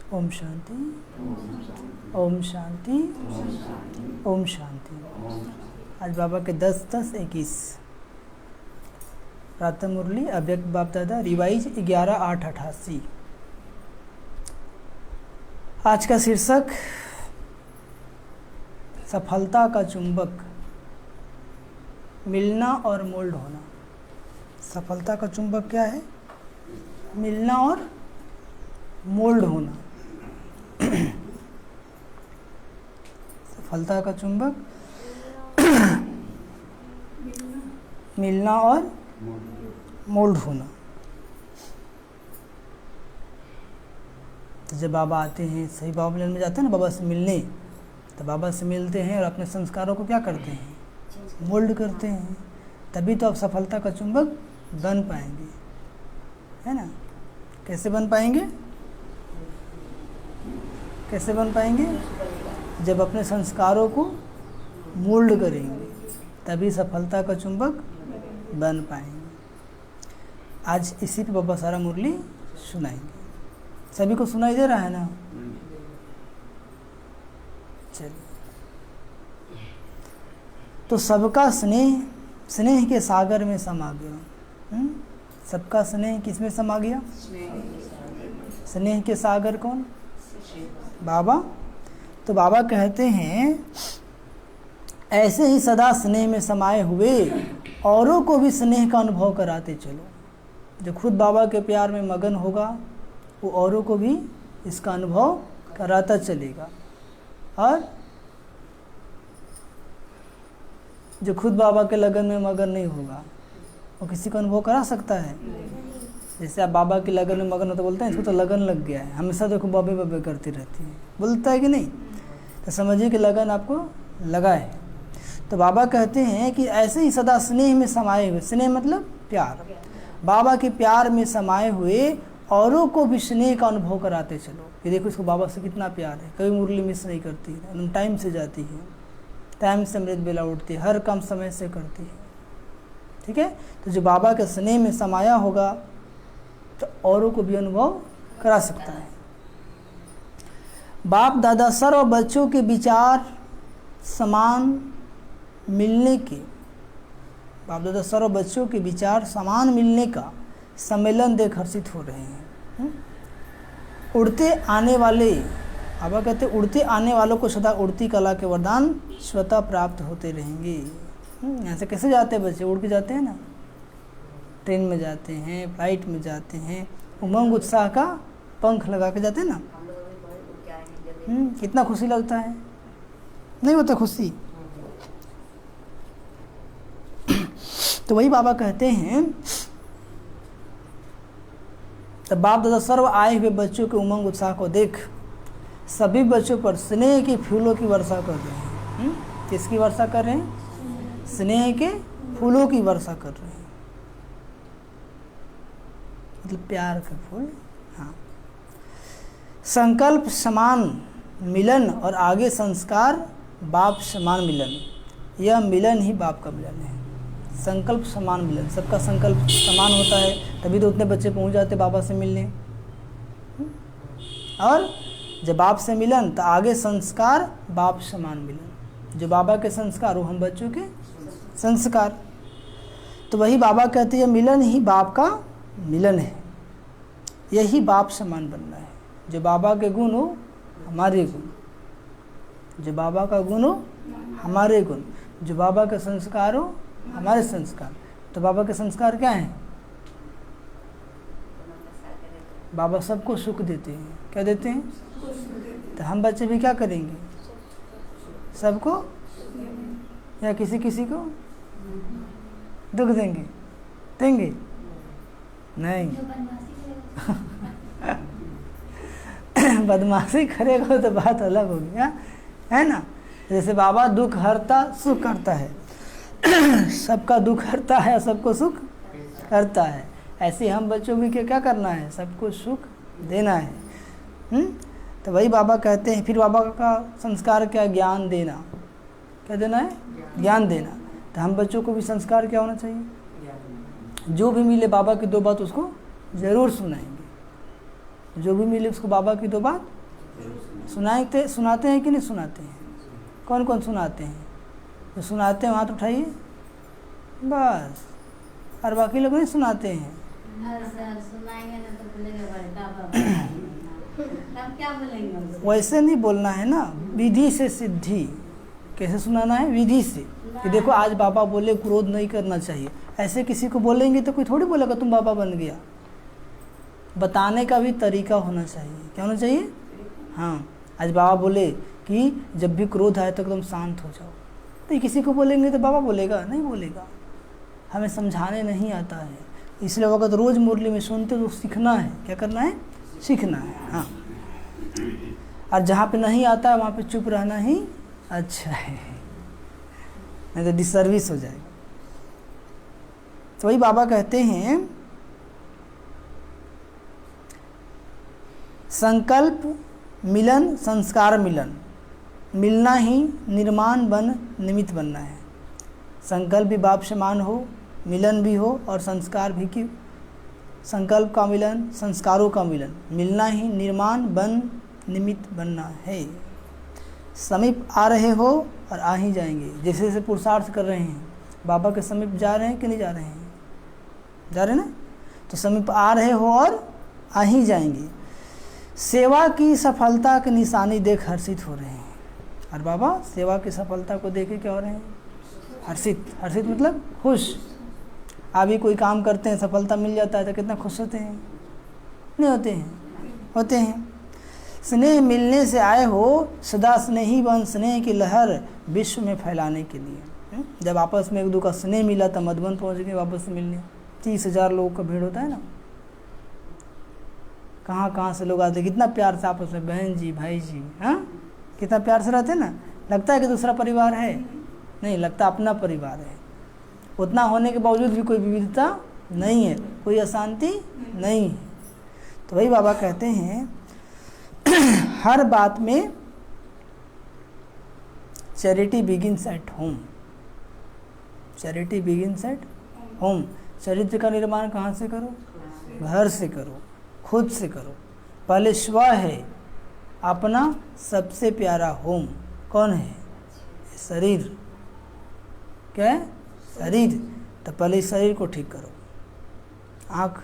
ओम शांति, ओम शांति, ओम शांति। आज बाबा के 10-10-21 प्रातः मुरली अव्यक्त बाप दादा रिवाइज 11/8/88। आज का शीर्षक सफलता का चुंबक, मिलना और मोल्ड होना। सफलता का चुंबक क्या है? मिलना और मोल्ड होना। सफलता का चुंबक मिलना और मोल्ड होना। तो जब बाबा आते हैं, सही बाबा मिलन में जाते हैं ना बाबा से मिलने, तो बाबा से मिलते हैं और अपने संस्कारों को क्या करते हैं? मोल्ड करते हैं। तभी तो आप सफलता का चुंबक बन पाएंगे, है ना? कैसे बन पाएंगे? कैसे बन पाएंगे? जब अपने संस्कारों को मोल्ड करेंगे, तभी सफलता का चुंबक बन पाएंगे। आज इसी पे बाबा सारा मुरली सुनाएंगे। सभी को सुनाई दे रहा है ना? चलिए, तो सबका स्नेह स्नेह के सागर में समा गया। सबका स्नेह किस में समा गया? स्नेह के सागर कौन? बाबा। तो बाबा कहते हैं ऐसे ही सदा स्नेह में समाये हुए औरों को भी स्नेह का अनुभव कराते चलो। जो खुद बाबा के प्यार में मगन होगा, वो औरों को भी इसका अनुभव कराता चलेगा। और जो खुद बाबा के लगन में मगन नहीं होगा, वो किसी को अनुभव करा सकता है? जैसे आप बाबा की लगन में मगन हो तो बोलते हैं इसको तो लगन लग गया है, हमेशा देखो बाबे बाबे करती रहती है, बोलता है कि नहीं? तो समझिए कि लगन आपको लगा है। तो बाबा कहते हैं कि ऐसे ही सदा स्नेह में समाये हुए, स्नेह मतलब प्यार, बाबा के प्यार में समाये हुए औरों को भी स्नेह का अनुभव कराते चलो। कि देखो इसको बाबा से कितना प्यार है, कभी मुरली मिस नहीं करती है, टाइम से जाती है, टाइम से अमृत बेला उठती है, हर काम समय से करती है। ठीक है? तो जो बाबा के स्नेह में समाया होगा तो औरों को भी अनुभव करा सकता है। बाप दादा सर्व बच्चों के विचार समान मिलने के, बाप दादा सर्व बच्चों के विचार समान मिलने का सम्मेलन देख हर्षित हो रहे हैं। उड़ते आने वाले, बाबा कहते उड़ते आने वालों को सदा उड़ती कला के वरदान स्वतः प्राप्त होते रहेंगे। ऐसे कैसे जाते हैं बच्चे? उड़ के जाते हैं ना, ट्रेन में जाते हैं, फ्लाइट में जाते हैं, उमंग उत्साह का पंख लगा के जाते हैं ना। कितना खुशी लगता है, नहीं होता खुशी? तो वही बाबा कहते हैं, तब बाप दादा सर्व आए हुए बच्चों के उमंग उत्साह को देख सभी बच्चों पर स्नेह के फूलों की वर्षा कर रहे हैं। किसकी वर्षा कर रहे हैं? स्नेह के फूलों की वर्षा कर रहे हैं, मतलब प्यार के फूल। हाँ, संकल्प समान मिलन और आगे संस्कार बाप समान मिलन, यह मिलन ही बाप का मिलन है। संकल्प समान मिलन, सबका संकल्प समान होता है, तभी तो उतने बच्चे पहुंच जाते बाबा से मिलने। और जब बाप से मिलन तो आगे संस्कार बाप समान मिलन, जो बाबा के संस्कार वो हम बच्चों के संस्कार। तो वही बाबा कहते हैं मिलन ही बाप का मिलन है, यही बाप समान बनना है। जो बाबा के गुण हो हमारे गुण, जो बाबा का गुण हो हमारे गुण, जो बाबा के संस्कार हो हमारे संस्कार। तो बाबा के संस्कार क्या हैं? बाबा सबको सुख देते हैं। क्या देते हैं? तो हम बच्चे भी क्या करेंगे? सबको या किसी किसी को दुख देंगे? देंगे नहीं। बदमाशी करेगा तो बात अलग होगी, है ना? जैसे बाबा दुख हरता सुख करता है, सबका दुख हरता है, सबको सुख करता है। ऐसे हम बच्चों भी क्या करना है? सबको सुख देना है। तो वही बाबा कहते हैं, फिर बाबा का संस्कार क्या? ज्ञान देना। क्या देना है? ज्ञान देना। तो हम बच्चों को भी संस्कार क्या होना चाहिए? जो भी मिले बाबा की दो बात उसको ज़रूर सुनाएंगे, जो भी मिले उसको बाबा की दो बात सुनाते हैं कि नहीं सुनाते हैं? कौन कौन सुनाते हैं? जो सुनाते हैं हाथ उठाइए, बस। और बाकी लोग नहीं सुनाते हैं। सुनाएंगे ना तो बोलेंगे बड़का तब क्या बोलेंगे? वैसे नहीं बोलना है ना, विधि से सिद्धि। कैसे सुनाना है? विधि से, कि देखो आज बाबा बोले क्रोध नहीं करना चाहिए। ऐसे किसी को बोलेंगे तो कोई थोड़ी बोलेगा तुम बाबा बन गया। बताने का भी तरीका होना चाहिए। क्या होना चाहिए? हाँ, आज बाबा बोले कि जब भी क्रोध आए तो एकदम शांत हो जाओ, तो ये किसी को बोलेंगे तो बाबा बोलेगा? नहीं बोलेगा। हमें समझाने नहीं आता है, इसलिए वक्त रोज़ मुरली में सुनते तो सीखना है। क्या करना है? सीखना है। हाँ, और जहाँ पे नहीं आता है वहाँ पे चुप रहना ही अच्छा है, नहीं तो डिसर्विस हो जाएगा। तो वही बाबा कहते हैं, संकल्प मिलन संस्कार मिलन। मिलना ही निर्माण बन निमित्त बनना है। संकल्प भी बाप समान हो, मिलन भी हो, और संस्कार भी कि संकल्प का मिलन, संस्कारों का मिलन। मिलना ही निर्माण बन निमित्त बनना है। समीप आ रहे हो और आ ही जाएंगे। जैसे जैसे पुरुषार्थ कर रहे हैं, बाबा के समीप जा रहे हैं कि नहीं जा रहे हैं? जा रहे हैं ना? तो समीप आ रहे हो और आ ही जाएंगे। सेवा की सफलता की निशानी देख हर्षित हो रहे हैं। और बाबा सेवा की सफलता को देख के क्या हो रहे हैं? हर्षित। हर्षित मतलब खुश। अभी कोई काम करते हैं, सफलता मिल जाता है तो कितना खुश होते हैं? नहीं होते हैं? होते हैं। स्नेह मिलने से आए हो, सदा स्नेही बन स्नेह की लहर विश्व में फैलाने के लिए। जब आपस में एक दो का स्नेह मिला तो मधुबन पहुंच गए वापस से मिलने। 30,000 लोगों का भीड़ होता है ना, कहाँ कहाँ से लोग आते हैं, कितना प्यार से आपस में, बहन जी भाई जी, हाँ कितना प्यार से रहते हैं ना। लगता है कि दूसरा परिवार है? नहीं, लगता अपना परिवार है। उतना होने के बावजूद भी कोई विविधता नहीं है, कोई अशांति नहीं है। तो वही बाबा कहते हैं, हर बात में charity begins at home. Charity begins at home. चरित्र का निर्माण कहाँ से करो? घर से करो, खुद से करो। पहले स्व है, अपना सबसे प्यारा होम। कौन है? शरीर। क्या है? शरीर। तो पहले शरीर को ठीक करो। आँख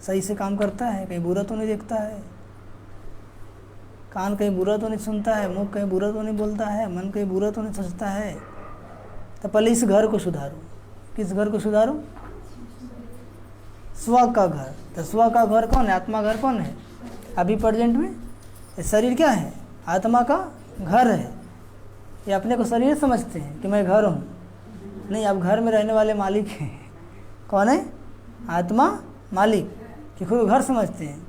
सही से काम करता है? कहीं बुरा तो नहीं देखता है? कान कहीं बुरा तो नहीं सुनता है? मुंह कहीं बुरा तो नहीं बोलता है? मन कहीं बुरा तो नहीं सोचता है? तो पहले इस घर को सुधारो। किस घर को सुधारो? स्व का घर। तो स्व का घर कौन है? आत्मा घर कौन है अभी प्रेजेंट में? ये शरीर क्या है? आत्मा का घर है। ये अपने को शरीर समझते हैं कि मैं घर हूँ। नहीं, आप घर में रहने वाले मालिक हैं। कौन है? आत्मा मालिक। कि खुद घर समझते हैं।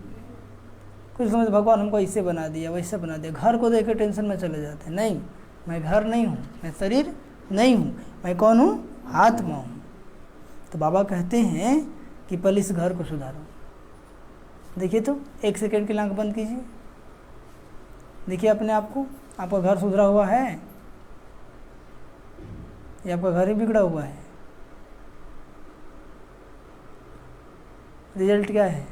कुछ समझ भगवान हमको ऐसे बना दिया, वैसे बना दिया, घर को देख के टेंशन में चले जाते हैं। नहीं, मैं घर नहीं हूँ, मैं शरीर नहीं हूँ, मैं कौन हूँ? आत्मा हूँ। तो बाबा कहते हैं कि पहले इस घर को सुधारो। देखिए तो 1 सेकंड के लिए आंख बंद कीजिए, देखिए अपने आप को। आपका घर सुधरा हुआ है या आपका घर ही बिगड़ा हुआ है? रिजल्ट क्या है?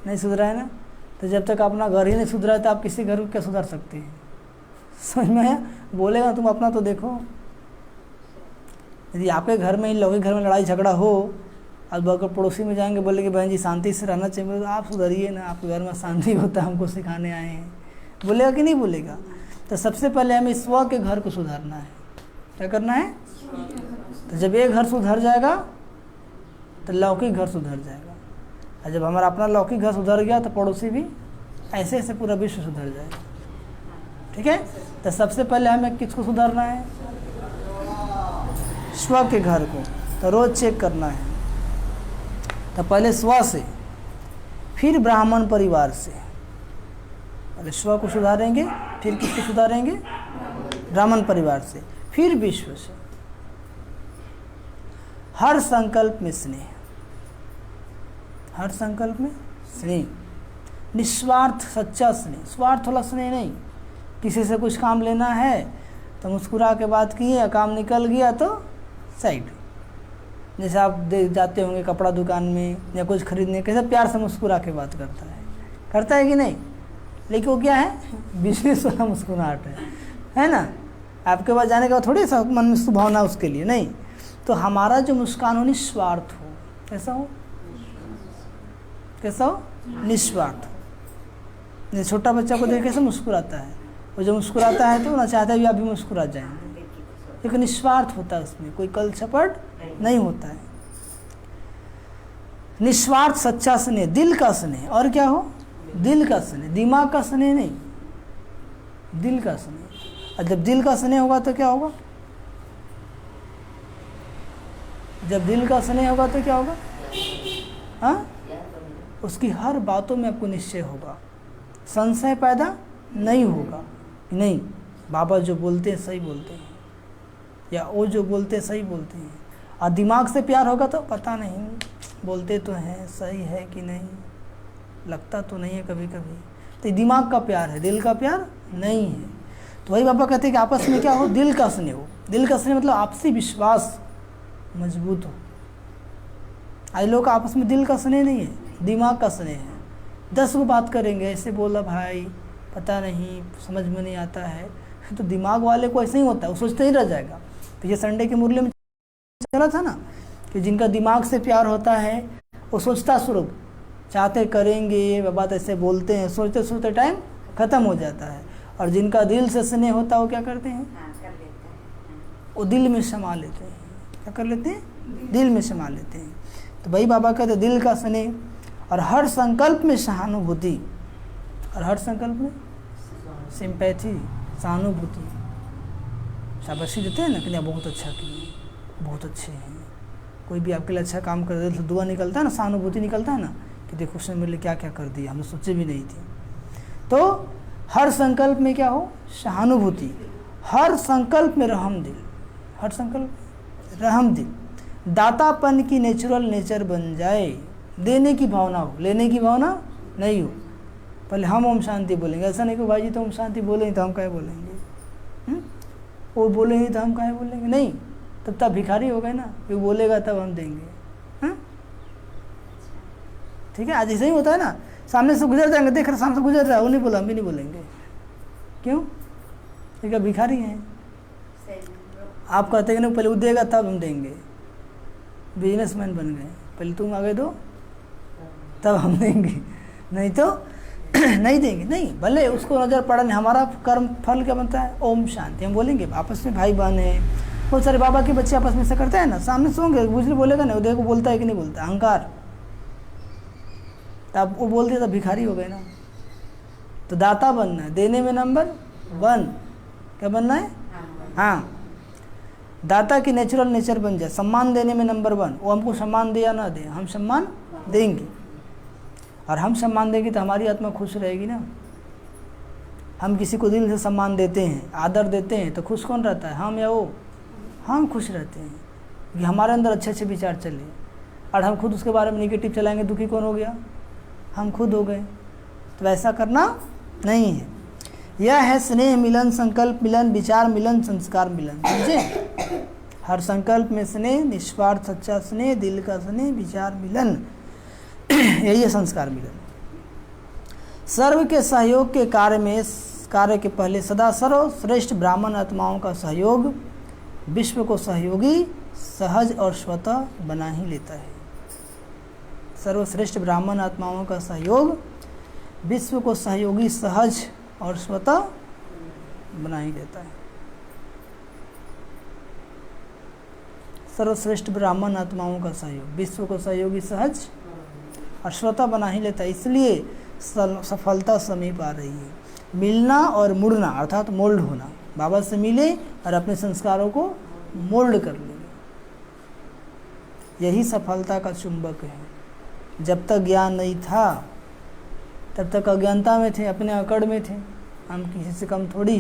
नहीं सुधरा है ना। तो जब तक अपना घर ही नहीं सुधरा है तो आप किसी घर को क्या सुधार सकते हैं? समझ में आया? बोलेगा तुम अपना तो देखो। यदि आपके घर में, इन लोगों के घर में लड़ाई झगड़ा हो, अब अगर पड़ोसी में जाएंगे बोले कि बहन जी शांति से रहना चाहिए, तो आप सुधरिए ना, आपके घर में शांति होता है, हमको सिखाने आए हैं। बोलेगा कि नहीं बोलेगा? तो सबसे पहले हमें स्व के घर को सुधारना है। क्या करना है? तो जब ये घर सुधर जाएगा तो लौकिक घर सुधर जाएगा, और जब हमारा अपना लौकिक घर सुधर गया तो पड़ोसी भी ऐसे ऐसे पूरा विश्व सुधर जाएगा। ठीक है? तो सबसे पहले हमें किसको सुधारना है? स्व के घर को। तो रोज चेक करना है। तो पहले स्व से, फिर ब्राह्मण परिवार से। पहले स्व को सुधारेंगे, फिर किसको सुधारेंगे? ब्राह्मण परिवार से, फिर विश्व से। हर संकल्प में स्नेह, हर संकल्प में स्नेह, निस्वार्थ सच्चा स्नेह, स्वार्थ वाला स्नेह नहीं। किसी से कुछ काम लेना है तो मुस्कुरा के बात किए, काम निकल गया तो साइड। जैसे आप जाते होंगे कपड़ा दुकान में या कुछ खरीदने, कैसे प्यार से मुस्कुरा के बात करता है, करता है कि नहीं? लेकिन वो क्या है, बिजनेस वाला मुस्कुराहट है ना। आपके पास जाने के बाद थोड़ी सा मन में सुभावना उसके लिए नहीं। तो हमारा जो मुस्कान हो निस्वार्थ हो, कैसा हो, कैसा हो, निस्वार्थ। जैसे छोटा बच्चा को देख कैसे मुस्कुराता है, वो जब मुस्कुराता है तो ना चाहता है भी आप भी मुस्कुरा जाएंगे, लेकिन निस्वार्थ होता है, उसमें कोई कल छपट नहीं होता है। निस्वार्थ सच्चा स्नेह, दिल का स्नेह। और क्या हो, दिल का स्नेह, दिमाग का स्नेह नहीं, दिल का स्नेह। और जब दिल का स्नेह होगा तो क्या होगा, जब दिल का स्नेह होगा तो क्या होगा, हाँ, उसकी हर बातों में आपको निश्चय होगा, संशय पैदा नहीं होगा। नहीं, बाबा जो बोलते हैं सही बोलते हैं, या वो जो बोलते हैं सही बोलते हैं। और दिमाग से प्यार होगा तो पता नहीं, बोलते तो हैं, सही है कि नहीं, लगता तो नहीं है कभी कभी। तो ये दिमाग का प्यार है, दिल का प्यार नहीं है। तो वही बाबा कहते हैं कि आपस में क्या हो, दिल का स्नेह हो। दिल का स्नेह मतलब आपसी विश्वास मजबूत हो। आज लोग आपस में दिल का स्नेह नहीं है, दिमाग का स्नेह है। 10 को बात करेंगे, ऐसे बोला भाई, पता नहीं, समझ में नहीं आता है। तो दिमाग वाले को ऐसे ही होता है, वो सोचते ही रह जाएगा। तो ये संडे के मुरली में चला था ना कि जिनका दिमाग से प्यार होता है वो सोचता शुरू, चाहते करेंगे, बात ऐसे बोलते हैं, सोचते सोचते टाइम खत्म हो जाता है। और जिनका दिल से स्नेह होता है वो क्या करते हैं, वो दिल में समा लेते हैं। क्या कर लेते हैं, दिल में समा लेते हैं। तो भाई बाबा कहते दिल का स्नेह, और हर संकल्प में सहानुभूति, और हर संकल्प में सिंपैथी, सहानुभूति, शाबाशी देते हैं ना कि नहीं बहुत अच्छा किए, बहुत अच्छे हैं। कोई भी आपके लिए अच्छा काम कर दे तो दुआ निकलता है ना, सहानुभूति निकलता है ना कि देखो उसने मेरे लिए क्या क्या कर दिया, हमने सोचे भी नहीं थी। तो हर संकल्प में क्या हो, सहानुभूति। हर संकल्प में रहम दिल, हर संकल्प रहम दिल। दातापन की नेचुरल नेचर बन जाए, देने की भावना हो, लेने की भावना नहीं हो। पहले हम ओम शांति बोलेंगे, ऐसा नहीं कि भाई जी तो ओम शांति बोलेंगे तो हम क्या बोलेंगे, वो बोलेंगे तो हम क्या बोलेंगे, नहीं, तब तक भिखारी हो गए ना, वो बोलेगा तब हम देंगे। ठीक है, आज ऐसे ही होता है ना, सामने से गुजर जाएंगे, देख रहे सामने से गुजर रहा है, वो नहीं बोला, हम भी नहीं बोलेंगे। क्यों, ठीक है, भिखारी हैं। आप कहते हैं ना पहले वो देगा तब हम देंगे, बिजनेसमैन बन गए, पहले तुम आगे दो तब हम देंगे, नहीं तो नहीं देंगे। नहीं, भले उसको नज़र पड़ा नहीं, हमारा कर्म फल क्या बनता है, ओम शांति। हम बोलेंगे आपस में भाई बहन है, बहुत सारे बाबा के बच्चे आपस में से करते हैं ना, सामने से होंगे, गुजरे बोलेगा नहीं, वो देखो बोलता है कि नहीं बोलता, अहंकार, तब वो बोल दिया तब भिखारी हो गए ना। तो दाता बनना है, देने में नंबर 1, क्या बनना है, हाँ, दाता की नेचुरल नेचर बन जाए। सम्मान देने में नंबर 1, वो हमको सम्मान दे या ना दे, हम सम्मान देंगे, और हम सम्मान देंगे तो हमारी आत्मा खुश रहेगी ना। हम किसी को दिल से सम्मान देते हैं, आदर देते हैं, तो खुश कौन रहता है, हम या वो, हम खुश रहते हैं कि हमारे अंदर अच्छे अच्छे विचार चले। और हम खुद उसके बारे में निगेटिव चलाएंगे, दुखी कौन हो गया, हम खुद हो गए। तो ऐसा करना नहीं है। यह है स्नेह मिलन, संकल्प मिलन, विचार मिलन, संस्कार मिलन। समझे, हर संकल्प में स्नेह, निस्वार्थ सच्चा स्नेह, दिल का स्नेह, विचार मिलन, यही है संस्कार मिलन। सर्व के सहयोग के कार्य के पहले सदा सर्वश्रेष्ठ ब्राह्मण आत्माओं का सहयोग विश्व को सहयोगी, सहज और स्वतः बना ही लेता है। सर्वश्रेष्ठ ब्राह्मण आत्माओं का सहयोग विश्व को सहयोगी, सहज और स्वतः बना ही देता है। सर्वश्रेष्ठ ब्राह्मण आत्माओं का सहयोग विश्व को सहयोगी, सहज और स्वतः बना ही लेता है। इसलिए सफलता समीप आ रही है। मिलना और मुड़ना अर्थात मोल्ड होना, बाबा से मिले और अपने संस्कारों को मोल्ड कर लेंगे, यही सफलता का चुंबक है। जब तक ज्ञान नहीं था तब तक अज्ञानता में थे, अपने अकड़ में थे, हम किसी से कम थोड़ी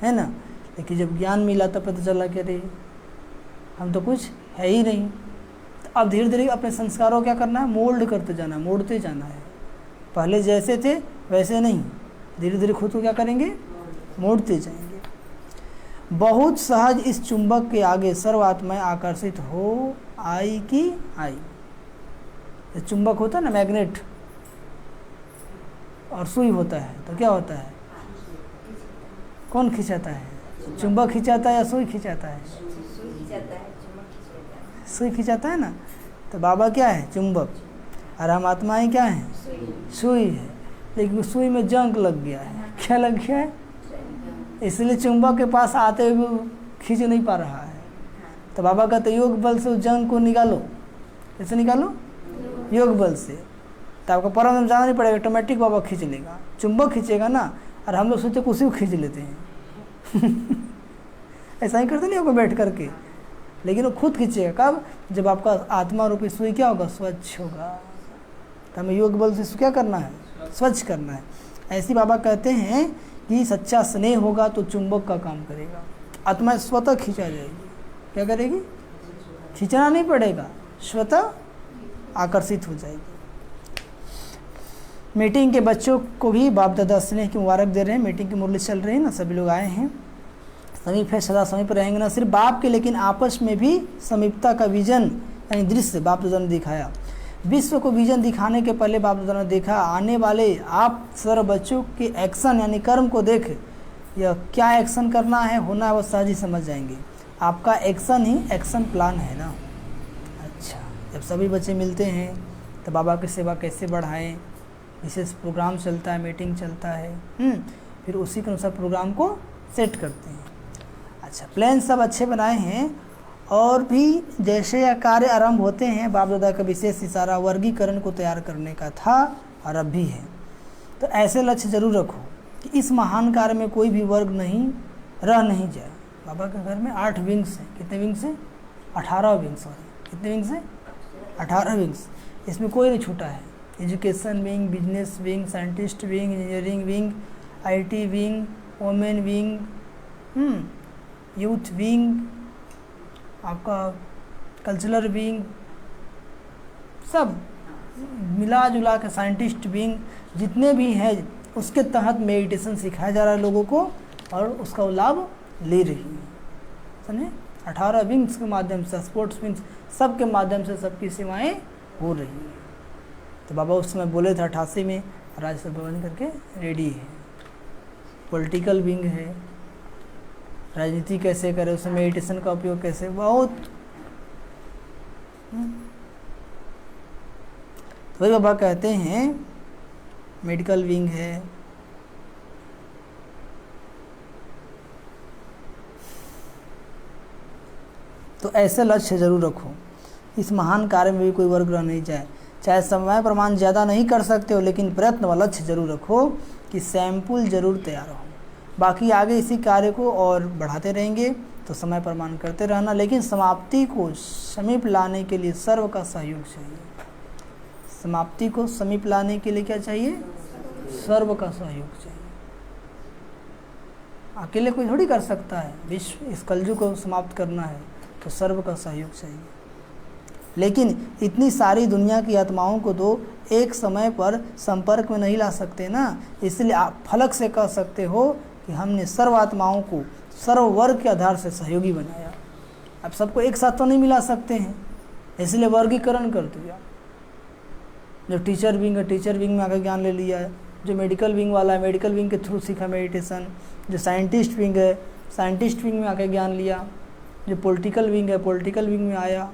है ना। लेकिन जब ज्ञान मिला तब पता चला कि अरे हम तो कुछ है ही नहीं। तो अब धीरे धीरे अपने संस्कारों क्या करना है, मोल्ड करते जाना है, मोड़ते जाना है। पहले जैसे थे वैसे नहीं, धीरे धीरे खुद को क्या करेंगे, मोड़ते जाएंगे। बहुत सहज इस चुंबक के आगे सर्व आत्माएं आकर्षित हो आई कि आई। चुंबक होता है ना, मैग्नेट, और सुई होता है तो क्या होता है? कौन खिंचाता है? चुंबक खिंचाता है या सुई खिंचाता है? सुई खिंचाता है ना। तो बाबा क्या है? चुंबक, और हम आत्माएं क्या हैं? सुई है। लेकिन सुई में जंग लग गया है। क्या लग गया है? इसलिए चुंबक के पास आते हुए खींच नहीं पा रहा है। तो बाबा कहते योग बल से उस जंग को निकालो। कैसे निकालो? योग बल से। तो आपको परम जाना नहीं पड़ेगा, ऑटोमेटिक बाबा खींच लेगा। चुंबक खींचेगा ना, और हम लोग सोचे उसी को खींच लेते हैं ऐसा ही करते नहीं होगा बैठ करके, लेकिन वो खुद खींचेगा। कब? जब आपका आत्मा रूपी सुई क्या होगा? स्वच्छ होगा। तो हमें योग बल से क्या करना है? स्वच्छ करना है। ऐसी बाबा कहते हैं कि सच्चा स्नेह होगा तो चुंबक का काम करेगा, आत्मा स्वतः खींचा जाएगी। क्या करेगी? खींचना नहीं पड़ेगा, स्वतः आकर्षित हो जाएगी। मीटिंग के बच्चों को भी बाप दादा स्नेह की मुबारक दे रहे हैं। मीटिंग की मुरली चल रही है ना, सभी लोग आए हैं। समीप है, सदा समीप रहेंगे, ना सिर्फ बाप के लेकिन आपस में भी समीपता का विजन यानी दृश्य बाप दादा ने दिखाया। विश्व को विजन दिखाने के पहले बाप दादा ने देखा आने वाले आप सर्व बच्चों के एक्शन यानी कर्म को देख यह क्या एक्शन करना है होना है वो सहज ही समझ जाएंगे। आपका एक्शन ही एक्शन प्लान है ना। अच्छा, जब सभी बच्चे मिलते हैं तो बाबा की सेवा कैसे बढ़ाएं, विशेष प्रोग्राम चलता है, मीटिंग चलता है, फिर उसी के अनुसार प्रोग्राम को सेट करते हैं। अच्छा, प्लान सब अच्छे बनाए हैं। और भी जैसे यह कार्य आरंभ होते हैं, बाप दादा का विशेष इशारा वर्गीकरण को तैयार करने का था और अब भी है। तो ऐसे लक्ष्य जरूर रखो कि इस महान कार्य में कोई भी वर्ग रह नहीं जाए। बाबा के घर में 8 विंग्स हैं। कितने विंग्स हैं? 18 विंग्स। सॉरी, कितने विंग्स हैं? 18 विंग्स। इसमें कोई नहीं छूटा है। Education wing, business wing, scientist wing, engineering wing, IT wing, women wing, youth wing, आपका कल्चरल विंग, सब मिला जुला के साइंटिस्ट विंग जितने भी हैं उसके तहत मेडिटेशन सिखाया जा रहा है लोगों को और उसका लाभ ले रही है। समझे? 18 विंग्स के माध्यम से, स्पोर्ट्स विंग्स सब के माध्यम से सबकी सेवाएं हो रही हैं। तो बाबा उस समय बोले थे 88 में, आज सब बंद करके रेडी है। पॉलिटिकल विंग है, राजनीति कैसे करें, उसमें मेडिटेशन का उपयोग कैसे, बहुत तो वही बाबा कहते हैं मेडिकल विंग है। तो ऐसे लक्ष्य जरूर रखो, इस महान कार्य में भी कोई वर्ग रह नहीं जाए। चाहे समय प्रमाण ज़्यादा नहीं कर सकते हो, लेकिन प्रयत्न व लक्ष्य जरूर रखो कि सैंपल जरूर तैयार हो। बाकी आगे इसी कार्य को और बढ़ाते रहेंगे तो समय प्रमाण करते रहना, लेकिन समाप्ति को समीप लाने के लिए सर्व का सहयोग चाहिए। समाप्ति को समीप लाने के लिए क्या चाहिए? सर्व का सहयोग चाहिए। अकेले कोई थोड़ी कर सकता है। विश्व इस कलयुग को समाप्त करना है तो सर्व का सहयोग चाहिए। लेकिन इतनी सारी दुनिया की आत्माओं को तो एक समय पर संपर्क में नहीं ला सकते ना, इसलिए आप फलक से कह सकते हो कि हमने सर्व आत्माओं को सर्व वर्ग के आधार से सहयोगी बनाया। अब सबको एक साथ तो नहीं मिला सकते हैं, इसलिए वर्गीकरण कर दिया। जो टीचर विंग है, टीचर विंग में आकर ज्ञान ले लिया है। जो मेडिकल विंग वाला है, मेडिकल विंग के थ्रू सीखा मेडिटेशन। जो साइंटिस्ट विंग है, साइंटिस्ट विंग में आकर ज्ञान लिया। जो पॉलिटिकल विंग है, पॉलिटिकल विंग में आया।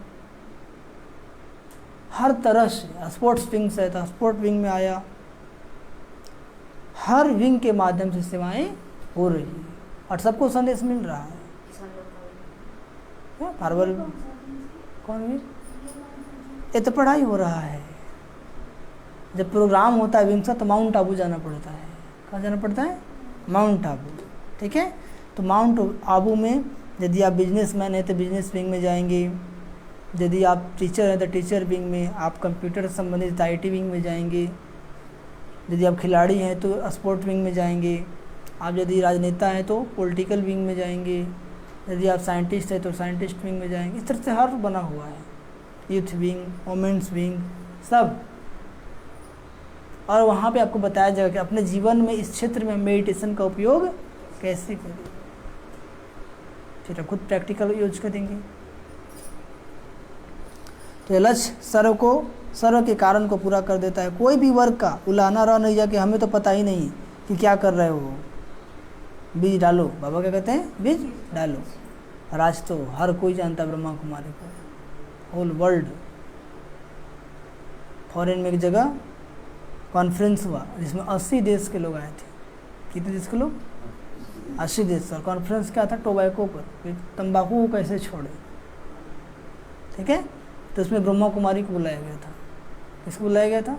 हर तरह से स्पोर्ट्स विंग से था, स्पोर्ट विंग में आया। हर विंग के माध्यम से सेवाएं हो रही है और सबको संदेश मिल रहा है। पार्वल कौन विंग? ये तो पढ़ाई हो रहा है। जब प्रोग्राम होता है विंग से तो माउंट आबू जाना पड़ता है। कहाँ जाना पड़ता है? माउंट आबू। ठीक है, तो माउंट आबू में यदि आप बिजनेसमैन हैं तो बिजनेस विंग में जाएंगे। यदि आप टीचर हैं तो टीचर विंग में, आप कंप्यूटर संबंधित IT विंग में जाएंगे। यदि आप खिलाड़ी हैं तो स्पोर्ट विंग में जाएंगे। आप यदि राजनेता हैं तो पॉलिटिकल विंग में जाएंगे। यदि आप साइंटिस्ट हैं तो साइंटिस्ट विंग में जाएंगे। इस तरह से हर बना हुआ है, यूथ विंग, वोमेंस विंग, सब। और वहाँ पे आपको बताया जाएगा कि अपने जीवन में इस क्षेत्र में मेडिटेशन का उपयोग कैसे करें। फिर आप खुद प्रैक्टिकल यूज करेंगे। तो ये लक्ष्य सर्व के कारण को पूरा कर देता है। कोई भी वर्ग का उलाहना रह नहीं जा कि हमें तो पता ही नहीं कि क्या कर रहे हो, बीज डालो। बाबा क्या कहते हैं? बीज डालो। और आज तो हर कोई जानता है ब्रह्मा कुमारी को, होल वर्ल्ड। फॉरेन में एक जगह कॉन्फ्रेंस हुआ जिसमें 80 देश के लोग आए थे। कितने देश के लोग? 80 देश। और कॉन्फ्रेंस क्या था? टोबैको पर, कि तंबाकू को कैसे छोड़े। ठीक है, तो उसमें ब्रह्मा कुमारी को बुलाया गया था। किसको बुलाया गया था?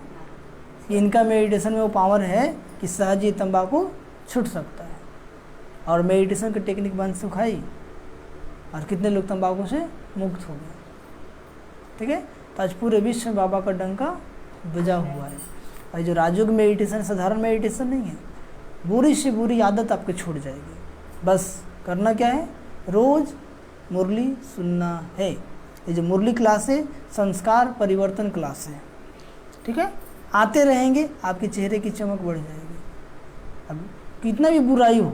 कि इनका मेडिटेशन में वो पावर है कि सहज ही तंबाकू छूट सकता है। और मेडिटेशन की टेक्निक बन सिखाई और कितने लोग तंबाकू से मुक्त हो गए। ठीक है, तो आज पूरे विश्व में बाबा का डंका बजा हुआ है। और जो राजयोग मेडिटेशन साधारण मेडिटेशन नहीं है, बुरी से बुरी आदत आपके छूट जाएगी। बस करना क्या है? रोज़ मुरली सुनना है। ये जो मुरली क्लास है संस्कार परिवर्तन क्लास है। ठीक है, आते रहेंगे, आपके चेहरे की चमक बढ़ जाएगी। अब कितना भी बुराई हो,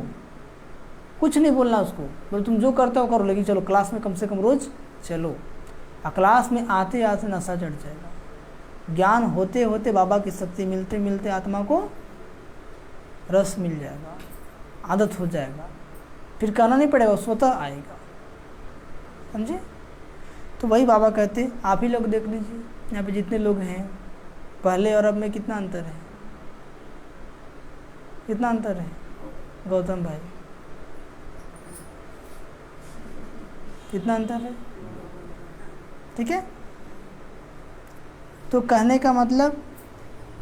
कुछ नहीं बोलना उसको, बोले तुम जो करते हो करो, लेकिन चलो क्लास में कम से कम रोज़ चलो। और क्लास में आते आते नशा चढ़ जाएगा। ज्ञान होते होते बाबा की शक्ति मिलते मिलते आत्मा को रस मिल जाएगा, आदत हो जाएगा, फिर कहना नहीं पड़ेगा, स्वतः आएगा। समझे? तो वही बाबा कहते, आप ही लोग देख लीजिए यहाँ पे जितने लोग हैं, पहले और अब में कितना अंतर है? कितना अंतर है गौतम भाई? कितना अंतर है? ठीक है, तो कहने का मतलब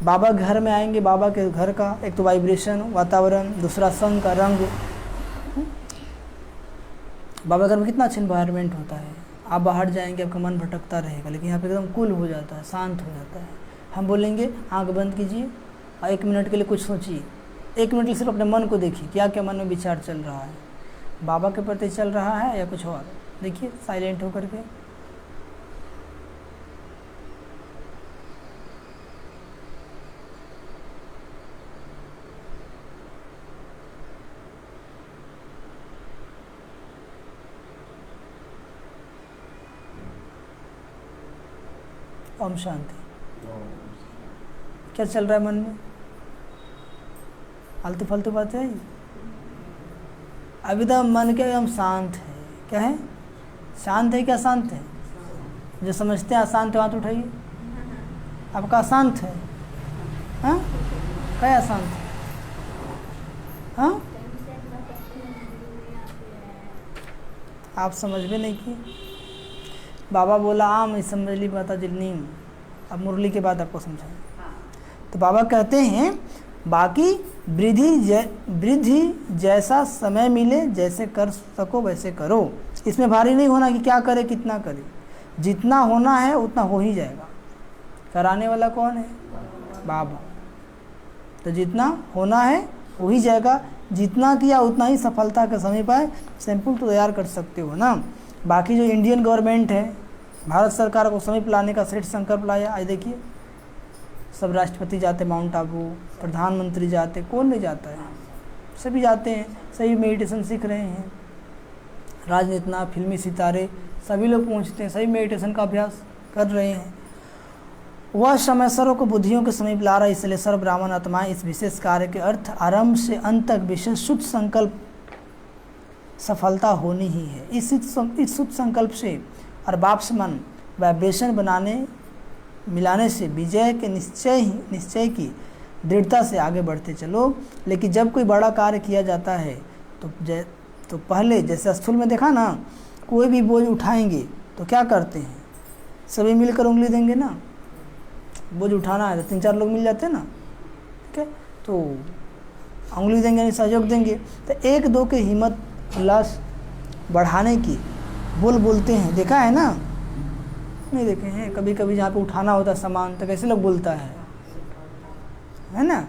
बाबा घर में आएंगे, बाबा के घर का एक तो वाइब्रेशन वातावरण, दूसरा संग का रंग। बाबा घर में कितना अच्छा इन्वायरमेंट होता है। आप बाहर जाएंगे आपका मन भटकता रहेगा, लेकिन यहाँ पे एकदम कूल हो जाता है, शांत हो जाता है। हम बोलेंगे आंख बंद कीजिए और 1 मिनट के लिए कुछ सोचिए। 1 मिनट के लिए सिर्फ अपने मन को देखिए, क्या क्या मन में विचार चल रहा है, बाबा के प्रति चल रहा है या कुछ और। देखिए साइलेंट होकर के। ओम शांति। क्या चल रहा है मन में? आलतू फालतू बातें है। अभी तो मन के एकदम शांत है। क्या है? शांत है। क्या शांत है? जो समझते हैं अशांत है हाथ उठाइए। आपका अशांत है? हाँ, क्या अशांत है? हाँ, आप समझ भी नहीं की। बाबा बोला आम इस समझ ली बता जिलनी। अब मुरली के बाद आपको समझाएं। तो बाबा कहते हैं बाकी वृद्धि जैसा समय मिले, जैसे कर सको वैसे करो। इसमें भारी नहीं होना कि क्या करे कितना करे, जितना होना है उतना हो ही जाएगा। कराने वाला कौन है? बाबा। तो जितना होना है हो ही जाएगा, जितना किया उतना ही सफलता के समय पाए। सैंपल तो तैयार कर सकते हो ना। बाकी जो इंडियन गवर्नमेंट है, भारत सरकार को समीप लाने का श्रेष्ठ संकल्प लाया। आज देखिए सब राष्ट्रपति जाते माउंट आबू, प्रधानमंत्री जाते, कौन नहीं जाता है? सभी जाते हैं, सभी मेडिटेशन सीख रहे हैं। राजनेता, फिल्मी सितारे सभी लोग पहुंचते हैं, सभी मेडिटेशन का अभ्यास कर रहे हैं। वह समय सर्व को बुद्धियों के समीप ला रहा है। इसलिए सर्व ब्राह्मण आत्माएं इस विशेष कार्य के अर्थ आरंभ से अंत तक विशेष शुद्ध संकल्प सफलता होनी ही है। इस शुद्ध संकल्प से और वापसमन वाइब्रेशन मिलाने से विजय के निश्चय की दृढ़ता से आगे बढ़ते चलो। लेकिन जब कोई बड़ा कार्य किया जाता है तो पहले जैसे स्थूल में देखा ना, कोई भी बोझ उठाएंगे तो क्या करते हैं? सभी मिलकर उंगली देंगे ना। बोझ उठाना है तो 3-4 लोग मिल जाते हैं ना। ठीक है, तो उंगली देंगे, नहीं सहयोग देंगे। तो 1-2 के हिम्मत उल्लास बढ़ाने की बोलते हैं। देखा है ना? नहीं देखे हैं? कभी कभी जहाँ पे उठाना होता है सामान तो कैसे लोग बोलता है ना?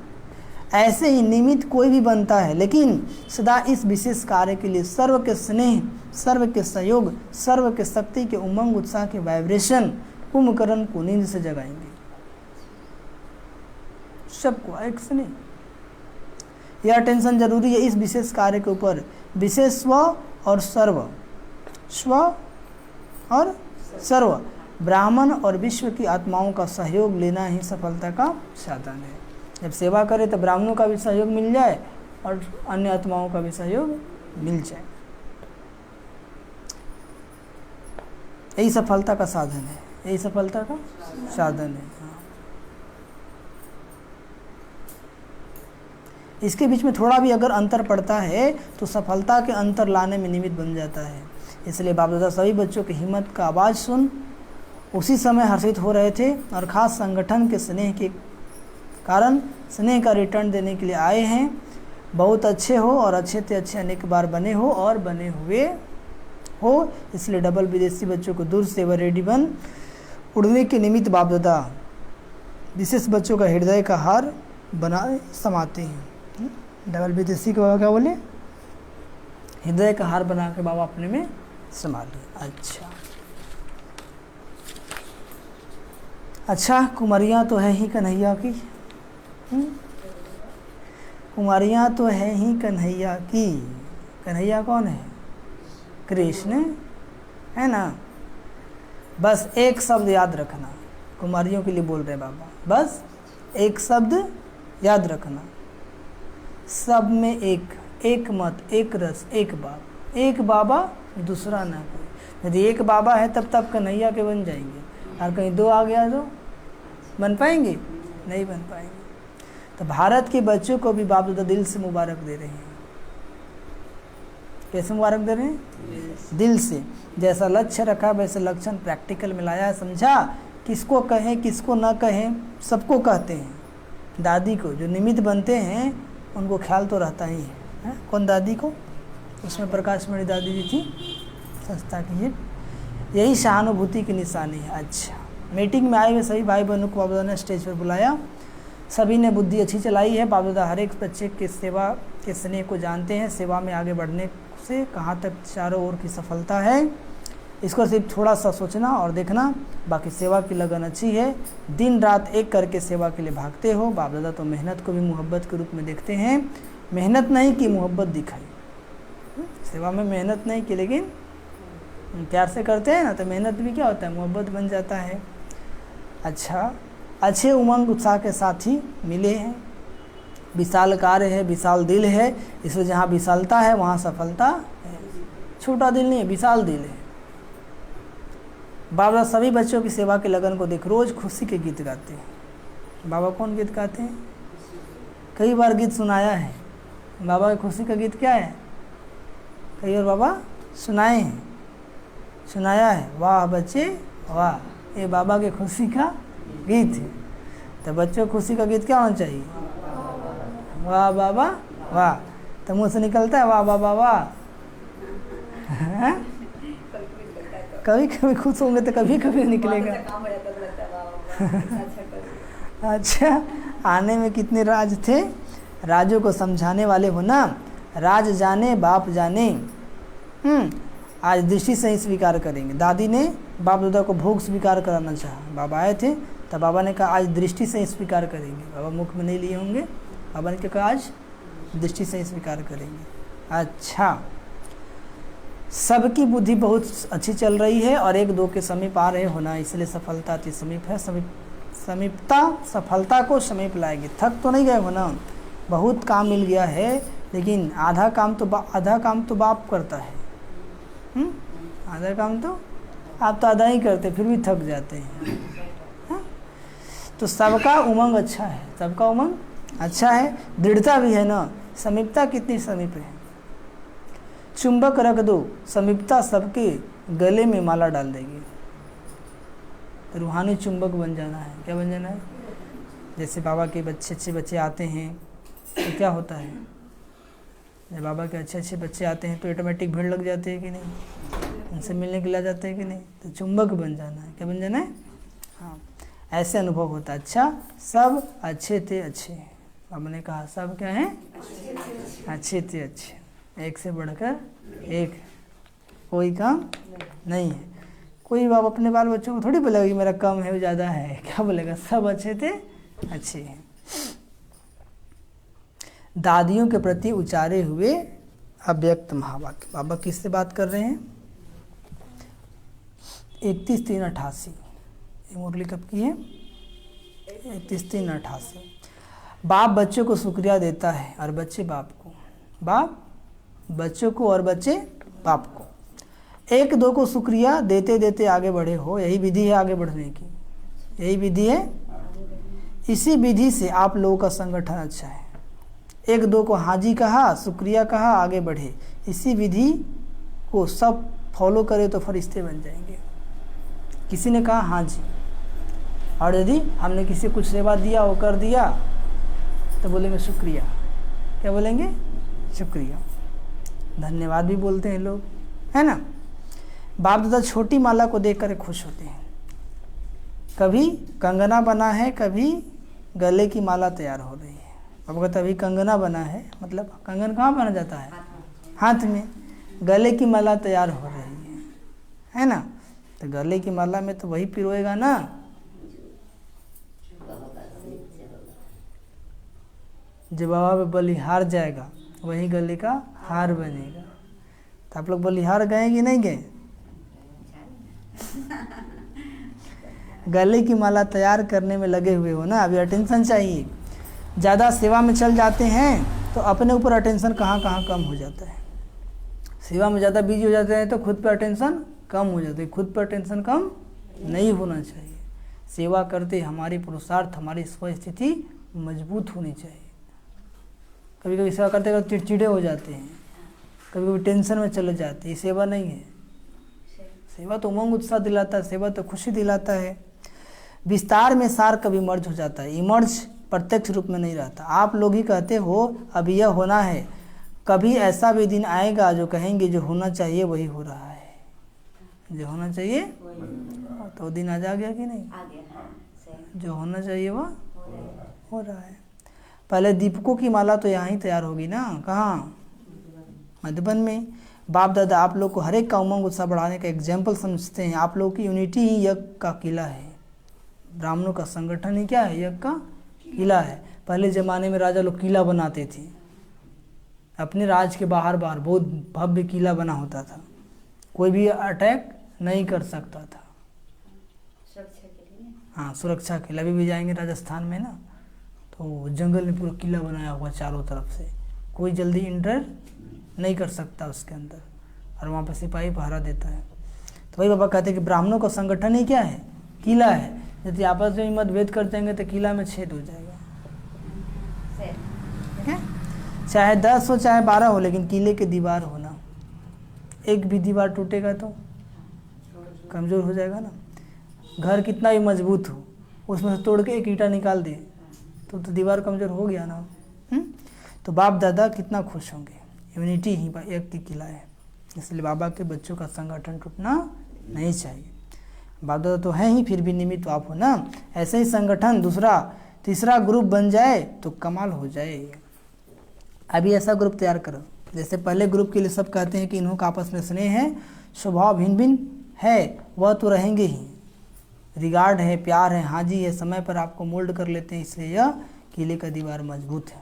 ऐसे ही निमित्त कोई भी बनता है, लेकिन सदा इस विशेष कार्य के लिए सर्व के स्नेह, सर्व के सहयोग, सर्व के शक्ति के उमंग उत्साह के वाइब्रेशन कुंभकर्ण को नींद से जगाएंगे। सबको एक से नहीं। यह अटेंशन जरूरी है इस विशेष कार्य के ऊपर। विशेष स्व और सर्व, स्व और सर्व ब्राह्मण और विश्व की आत्माओं का सहयोग लेना ही सफलता का साधन है। जब सेवा करें तो ब्राह्मणों का भी सहयोग मिल जाए और अन्य आत्माओं का भी सहयोग मिल जाए, यही सफलता का साधन है, यही सफलता का साधन है। हाँ। इसके बीच में थोड़ा भी अगर अंतर पड़ता है तो सफलता के अंतर लाने में निमित्त बन जाता है। इसलिए बाप दादा सभी बच्चों की हिम्मत का आवाज़ सुन उसी समय हर्षित हो रहे थे और ख़ास संगठन के स्नेह के कारण स्नेह का रिटर्न देने के लिए आए हैं। बहुत अच्छे हो और अच्छे से अच्छे अनेक बार बने हो और बने हुए हो। इसलिए डबल विदेशी बच्चों को दूर से रेडी बन उड़ने के निमित्त बाप दादा विशेष बच्चों का हृदय का हार बनाए समाते हैं। डबल विदेशी को क्या बोले? हृदय का हार बना के बाबा अपने में समा लिया। अच्छा, कुमारियाँ तो है ही कन्हैया की, कुमारियाँ तो है ही कन्हैया की। कन्हैया कौन है? कृष्ण है ना। बस एक शब्द याद रखना, कुमारियों के लिए बोल रहे बाबा, बस एक शब्द याद रखना, सब में एक मत, एक रस, एक बाप, एक बाबा दूसरा ना कोई। यदि एक बाबा है तब कन्हैया के बन जाएंगे, और कहीं दो आ गया तो बन पाएंगे? नहीं बन पाएंगे। तो भारत के बच्चों को भी बाप दादा दिल से मुबारक दे रहे हैं। कैसे मुबारक दे रहे हैं? दिल से। जैसा लक्ष्य रखा वैसे लक्षण प्रैक्टिकल में लाया, समझा। किसको कहें किसको ना कहें, सबको कहते हैं। दादी को जो निमित्त बनते हैं उनको ख्याल तो रहता ही है। कौन दादी को? उसमें प्रकाश मणि दादी जी थी संस्था की। यही सहानुभूति की निशानी है। अच्छा, मीटिंग में आए हुए सभी भाई बहनों को बाप दादा ने स्टेज पर बुलाया। सभी ने बुद्धि अच्छी चलाई है। बाप दादा हर एक बच्चे के सेवा के स्नेह को जानते हैं। सेवा में आगे बढ़ने से कहाँ तक चारों ओर की सफलता है, इसको सिर्फ थोड़ा सा सोचना और देखना। बाकी सेवा की लगन अच्छी है, दिन रात एक करके सेवा के लिए भागते हो। बाप दादा तो मेहनत को भी मोहब्बत के रूप में देखते हैं। मेहनत नहीं की, मोहब्बत दिखाई। सेवा में मेहनत नहीं की, लेकिन प्यार से करते हैं ना, तो मेहनत भी क्या होता है, मोहब्बत बन जाता है। अच्छा, अच्छे उमंग उत्साह के साथ ही मिले हैं। विशाल कार्य है, विशाल दिल है, इसलिए जहाँ विशालता है वहाँ सफलता है। छोटा दिल नहीं है, विशाल दिल है। बाबा सभी बच्चों की सेवा के लगन को देख रोज़ खुशी के गीत गाते हैं। बाबा कौन गीत गाते हैं? कई बार गीत सुनाया है। बाबा की खुशी का गीत क्या है? कई बार बाबा सुनाए हैं, सुनाया है। वाह बच्चे वाह, ये बाबा के खुशी का गीत है। तो बच्चों की खुशी का गीत क्या होना चाहिए? वाह बाबा वाह। तो मुँह से निकलता है वाह बाबा वाह। कभी कभी खुश होंगे तो कभी कभी निकलेगा। अच्छा, आने में कितने राज थे, राजों को समझाने वाले हो ना। राज जाने बाप जाने। आज दृष्टि से ही स्वीकार करेंगे। दादी ने बाप दादा को भोग स्वीकार कराना चाहा। बाबा आए थे तब बाबा ने कहा आज दृष्टि से ही स्वीकार करेंगे। बाबा मुख में नहीं लिए होंगे, बाबा ने कहा आज दृष्टि से ही स्वीकार करेंगे। अच्छा, सबकी बुद्धि बहुत अच्छी चल रही है और एक दो के समीप आ रहे होना, इसलिए सफलता अति समीप है। समीपता सफलता को समीप लाएगी। थक तो नहीं गए हो ना, बहुत काम मिल गया है, लेकिन आधा काम तो बाप करता है। आधा काम तो आप तो आधा ही करते, फिर भी थक जाते हैं। तो सबका उमंग अच्छा है, सबका उमंग अच्छा है, दृढ़ता भी है ना। समीपता कितनी समीप है। चुंबक रख दो, समीपता सबके गले में माला डाल देगी। तो रूहानी चुंबक बन जाना है। क्या बन जाना है? जैसे बाबा के अच्छे बच्चे आते हैं तो क्या होता है, जब बाबा के अच्छे बच्चे आते हैं तो ऑटोमेटिक भीड़ लग जाती है कि नहीं, उनसे मिलने के लिए आ जाते हैं कि नहीं। तो चुंबक बन जाना है। क्या बन जाना है? हाँ, ऐसे अनुभव होता है। अच्छा, सब अच्छे थे अच्छे। बाबा ने कहा सब क्या है? अच्छे थे अच्छे। एक से बढ़कर एक, कोई काम नहीं है। कोई बाप अपने बाल बच्चों को थोड़ी बोलेगा कि मेरा कम है वो ज़्यादा है। क्या बोलेगा? सब अच्छे थे अच्छे हैं। दादियों के प्रति उचारे हुए अव्यक्त महावाक्य। बाबा किससे बात कर रहे हैं? 31/3/88। ये मुरली कब की है? 31/3/88। बाप बच्चों को शुक्रिया देता है और बच्चे बाप को, बाप बच्चों को और बच्चे बाप को। एक दो को शुक्रिया देते देते आगे बढ़े हो, यही विधि है आगे बढ़ने की, यही विधि है। इसी विधि से आप लोगों का संगठन अच्छा है। एक दो को हाजी कहा, शुक्रिया कहा, आगे बढ़े। इसी विधि को सब फॉलो करे तो फरिश्ते बन जाएंगे। किसी ने कहा हाँ जी, और यदि हमने किसी को कुछ सेवा दिया, वो कर दिया, तो बोलेंगे शुक्रिया। क्या बोलेंगे? शुक्रिया। धन्यवाद भी बोलते हैं लोग, है ना। बाप दादा छोटी माला को देख कर खुश होते हैं। कभी कंगना बना है, कभी गले की माला तैयार हो रही है। अब कहते अभी कंगना बना है, मतलब कंगन कहाँ बना जाता है? हाथ में। गले की माला तैयार हो रही है ना। तो गले की माला में तो वही पिरोएगा ना। जब बाबा पे बलिहार जाएगा वही गले का हार बनेगा। तो आप लोग बलिहार गए कि नहीं गए? गले की माला तैयार करने में लगे हुए हो ना, अभी अटेंशन चाहिए। ज़्यादा सेवा में चल जाते हैं तो अपने ऊपर अटेंशन कहाँ कहाँ कम हो जाता है। सेवा में ज़्यादा बिजी हो जाते हैं तो खुद पर अटेंशन कम हो जाती है। खुद पर अटेंशन कम नहीं होना चाहिए। सेवा करते हमारी पुरुषार्थ, हमारी स्वस्थिति मजबूत होनी चाहिए। कभी कभी सेवा करते करते चिड़चिड़े हो जाते हैं, कभी कभी टेंशन में चले जाते हैं। सेवा नहीं है। सेवा तो उमंग उत्साह दिलाता है, सेवा तो खुशी दिलाता है। विस्तार में सार कभी मर्ज हो जाता है, इमर्ज प्रत्यक्ष रूप में नहीं रहता। आप लोग ही कहते हो अब यह होना है, कभी ऐसा भी दिन आएगा जो कहेंगे जो होना चाहिए वही हो रहा है। जो होना चाहिए तो दिन आ जा गया कि नहीं? जो होना चाहिए वह हो रहा है। पहले दीपकों की माला तो यहाँ ही तैयार होगी ना, कहाँ? मधुबन में। बाप दादा आप लोग को हर एक का उमंग उत्साह बढ़ाने का एग्जाम्पल समझते हैं। आप लोग की यूनिटी ही यज्ञ का किला है। ब्राह्मणों का संगठन ही क्या है? यज्ञ का किला है। पहले ज़माने में राजा लोग किला बनाते थे, अपने राज के बाहर बाहर बहुत भव्य किला बना होता था, कोई भी अटैक नहीं कर सकता था। हाँ, सुरक्षा के लिए। अभी भी जाएंगे राजस्थान में ना, तो जंगल में पूरा किला बनाया हुआ चारों तरफ से, कोई जल्दी इंटर नहीं कर सकता उसके अंदर, और वहाँ पर सिपाही पहरा देता है। तो वही बाबा कहते हैं कि ब्राह्मणों का संगठन ही क्या है? किला है। यदि आपस में मतभेद कर जाएंगे तो किला में छेद हो जाएगा। ठीक है? चाहे 10 हो चाहे 12 हो, लेकिन किले की दीवार होना। एक भी दीवार टूटेगा तो कमज़ोर हो जाएगा ना। घर कितना भी मजबूत हो, उसमें से तोड़ के एक ईंटा निकाल दे तो दीवार कमज़ोर हो गया ना। तो बाप दादा कितना खुश होंगे। यूनिटी ही एक की किला है, इसलिए बाबा के बच्चों का संगठन टूटना नहीं चाहिए। बाप दादा तो हैं ही, फिर भी निमित्त आप हो ना। ऐसे ही संगठन दूसरा तीसरा ग्रुप बन जाए तो कमाल हो जाए। अभी ऐसा ग्रुप तैयार करो, जैसे पहले ग्रुप के लिए सब कहते हैं कि इन्हों का आपस में स्नेह है, स्वभाव भिन्न भिन्न है, वह तो रहेंगे ही। रिगार्ड है, प्यार है, हाजी है, समय पर आपको मोल्ड कर लेते हैं, इसलिए यह किले का दीवार मजबूत है।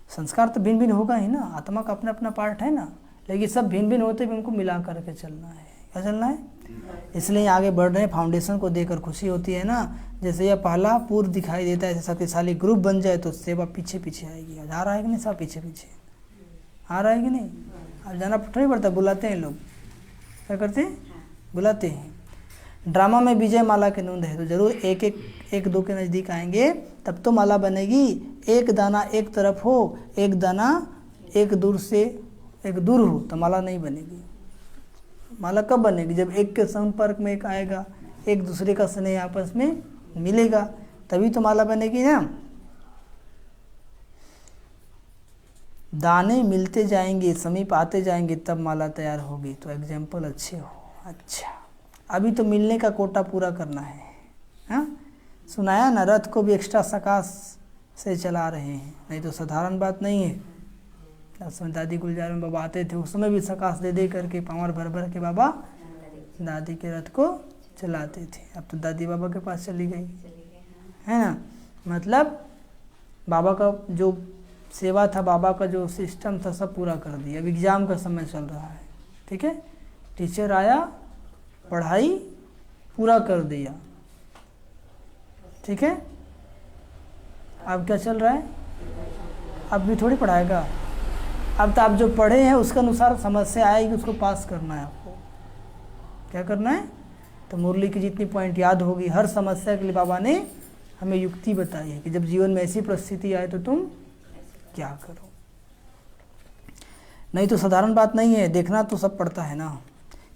संस्कार तो भिन्न भिन्न होगा ही ना, आत्मा का अपना अपना पार्ट है ना, लेकिन सब भिन्न भिन्न होते भी उनको मिला करके चलना है। क्या चलना है? इसलिए आगे बढ़ रहे हैं। फाउंडेशन को देखकर खुशी होती है ना। जैसे यह पहला पूर्व दिखाई देता है, ऐसे शक्तिशाली ग्रुप बन जाए तो सेवा पीछे पीछे आएगी। आ रहा है कि नहीं? सब पीछे पीछे आ रहा है कि नहीं? अब जाना नहीं पड़ता, बुलाते हैं लोग। क्या करते हैं? बुलाते हैं। ड्रामा में विजय माला के नूंद है तो जरूर एक दो के नज़दीक आएंगे, तब तो माला बनेगी। एक दाना एक तरफ हो, एक दाना एक दूर हो तो माला नहीं बनेगी। माला कब बनेगी? जब एक के संपर्क में एक आएगा, एक दूसरे का स्नेह आपस में मिलेगा, तभी तो माला बनेगी ना। दाने मिलते जाएंगे, समीप आते जाएंगे, तब माला तैयार होगी। तो एग्जाम्पल अच्छे हो। अच्छा, अभी तो मिलने का कोटा पूरा करना है। हाँ, सुनाया ना, रथ को भी एक्स्ट्रा सकाश से चला रहे हैं, नहीं तो साधारण बात नहीं है। उसमें दादी गुलजार में बाबा आते थे, उस समय भी सकाश दे दे करके पावर भर भर के बाबा दादी के रथ को चलाते थे। अब तो दादी बाबा के पास चली गई है ना। मतलब बाबा का जो सेवा था, बाबा का जो सिस्टम था, सब पूरा कर दिया। अब एग्ज़ाम का समय चल रहा है, ठीक है। टीचर आया, पढ़ाई पूरा कर दिया, ठीक है। अब क्या चल रहा है, अब भी थोड़ी पढ़ाएगा, अब तो आप जो पढ़े हैं उसके अनुसार समस्या आएगी, उसको पास करना है आपको। क्या करना है, तो मुरली की जितनी पॉइंट याद होगी, हर समस्या के लिए बाबा ने हमें युक्ति बताई है कि जब जीवन में ऐसी परिस्थिति आए तो तुम क्या करो। नहीं तो साधारण बात नहीं है, देखना तो सब पड़ता है ना।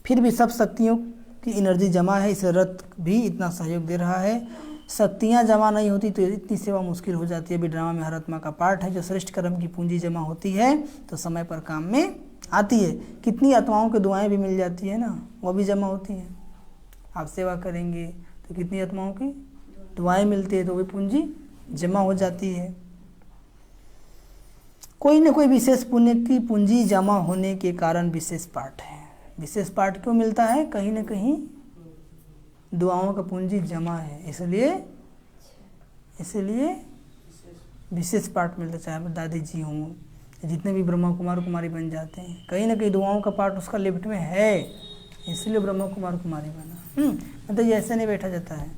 फिर भी सब शक्तियों की एनर्जी जमा है, इसे रथ भी इतना सहयोग दे रहा है। शक्तियाँ जमा नहीं होती तो इतनी सेवा मुश्किल हो जाती है। अभी ड्रामा में हर आत्मा का पार्ट है, जो श्रेष्ठ कर्म की पूंजी जमा होती है तो समय पर काम में आती है। कितनी आत्माओं की दुआएं भी मिल जाती है ना, वो भी जमा होती हैं। आप सेवा करेंगे तो कितनी आत्माओं की दुआएं मिलती है, तो वही पूंजी जमा हो जाती है। कोई न कोई विशेष पुण्य की पूंजी जमा होने के कारण विशेष पाठ है। विशेष पाठ क्यों मिलता है, कहीं न कहीं दुआओं का पूंजी जमा है, इसलिए विशेष पाठ मिलता। चाहे दादी जी हों, जितने भी ब्रह्मा कुमार कुमारी बन जाते हैं, कहीं ना कहीं दुआओं का पाठ उसका लिफ्ट में है, इसलिए ब्रह्मा कुमार कुमारी बना। मतलब ये ऐसे नहीं बैठा जाता है।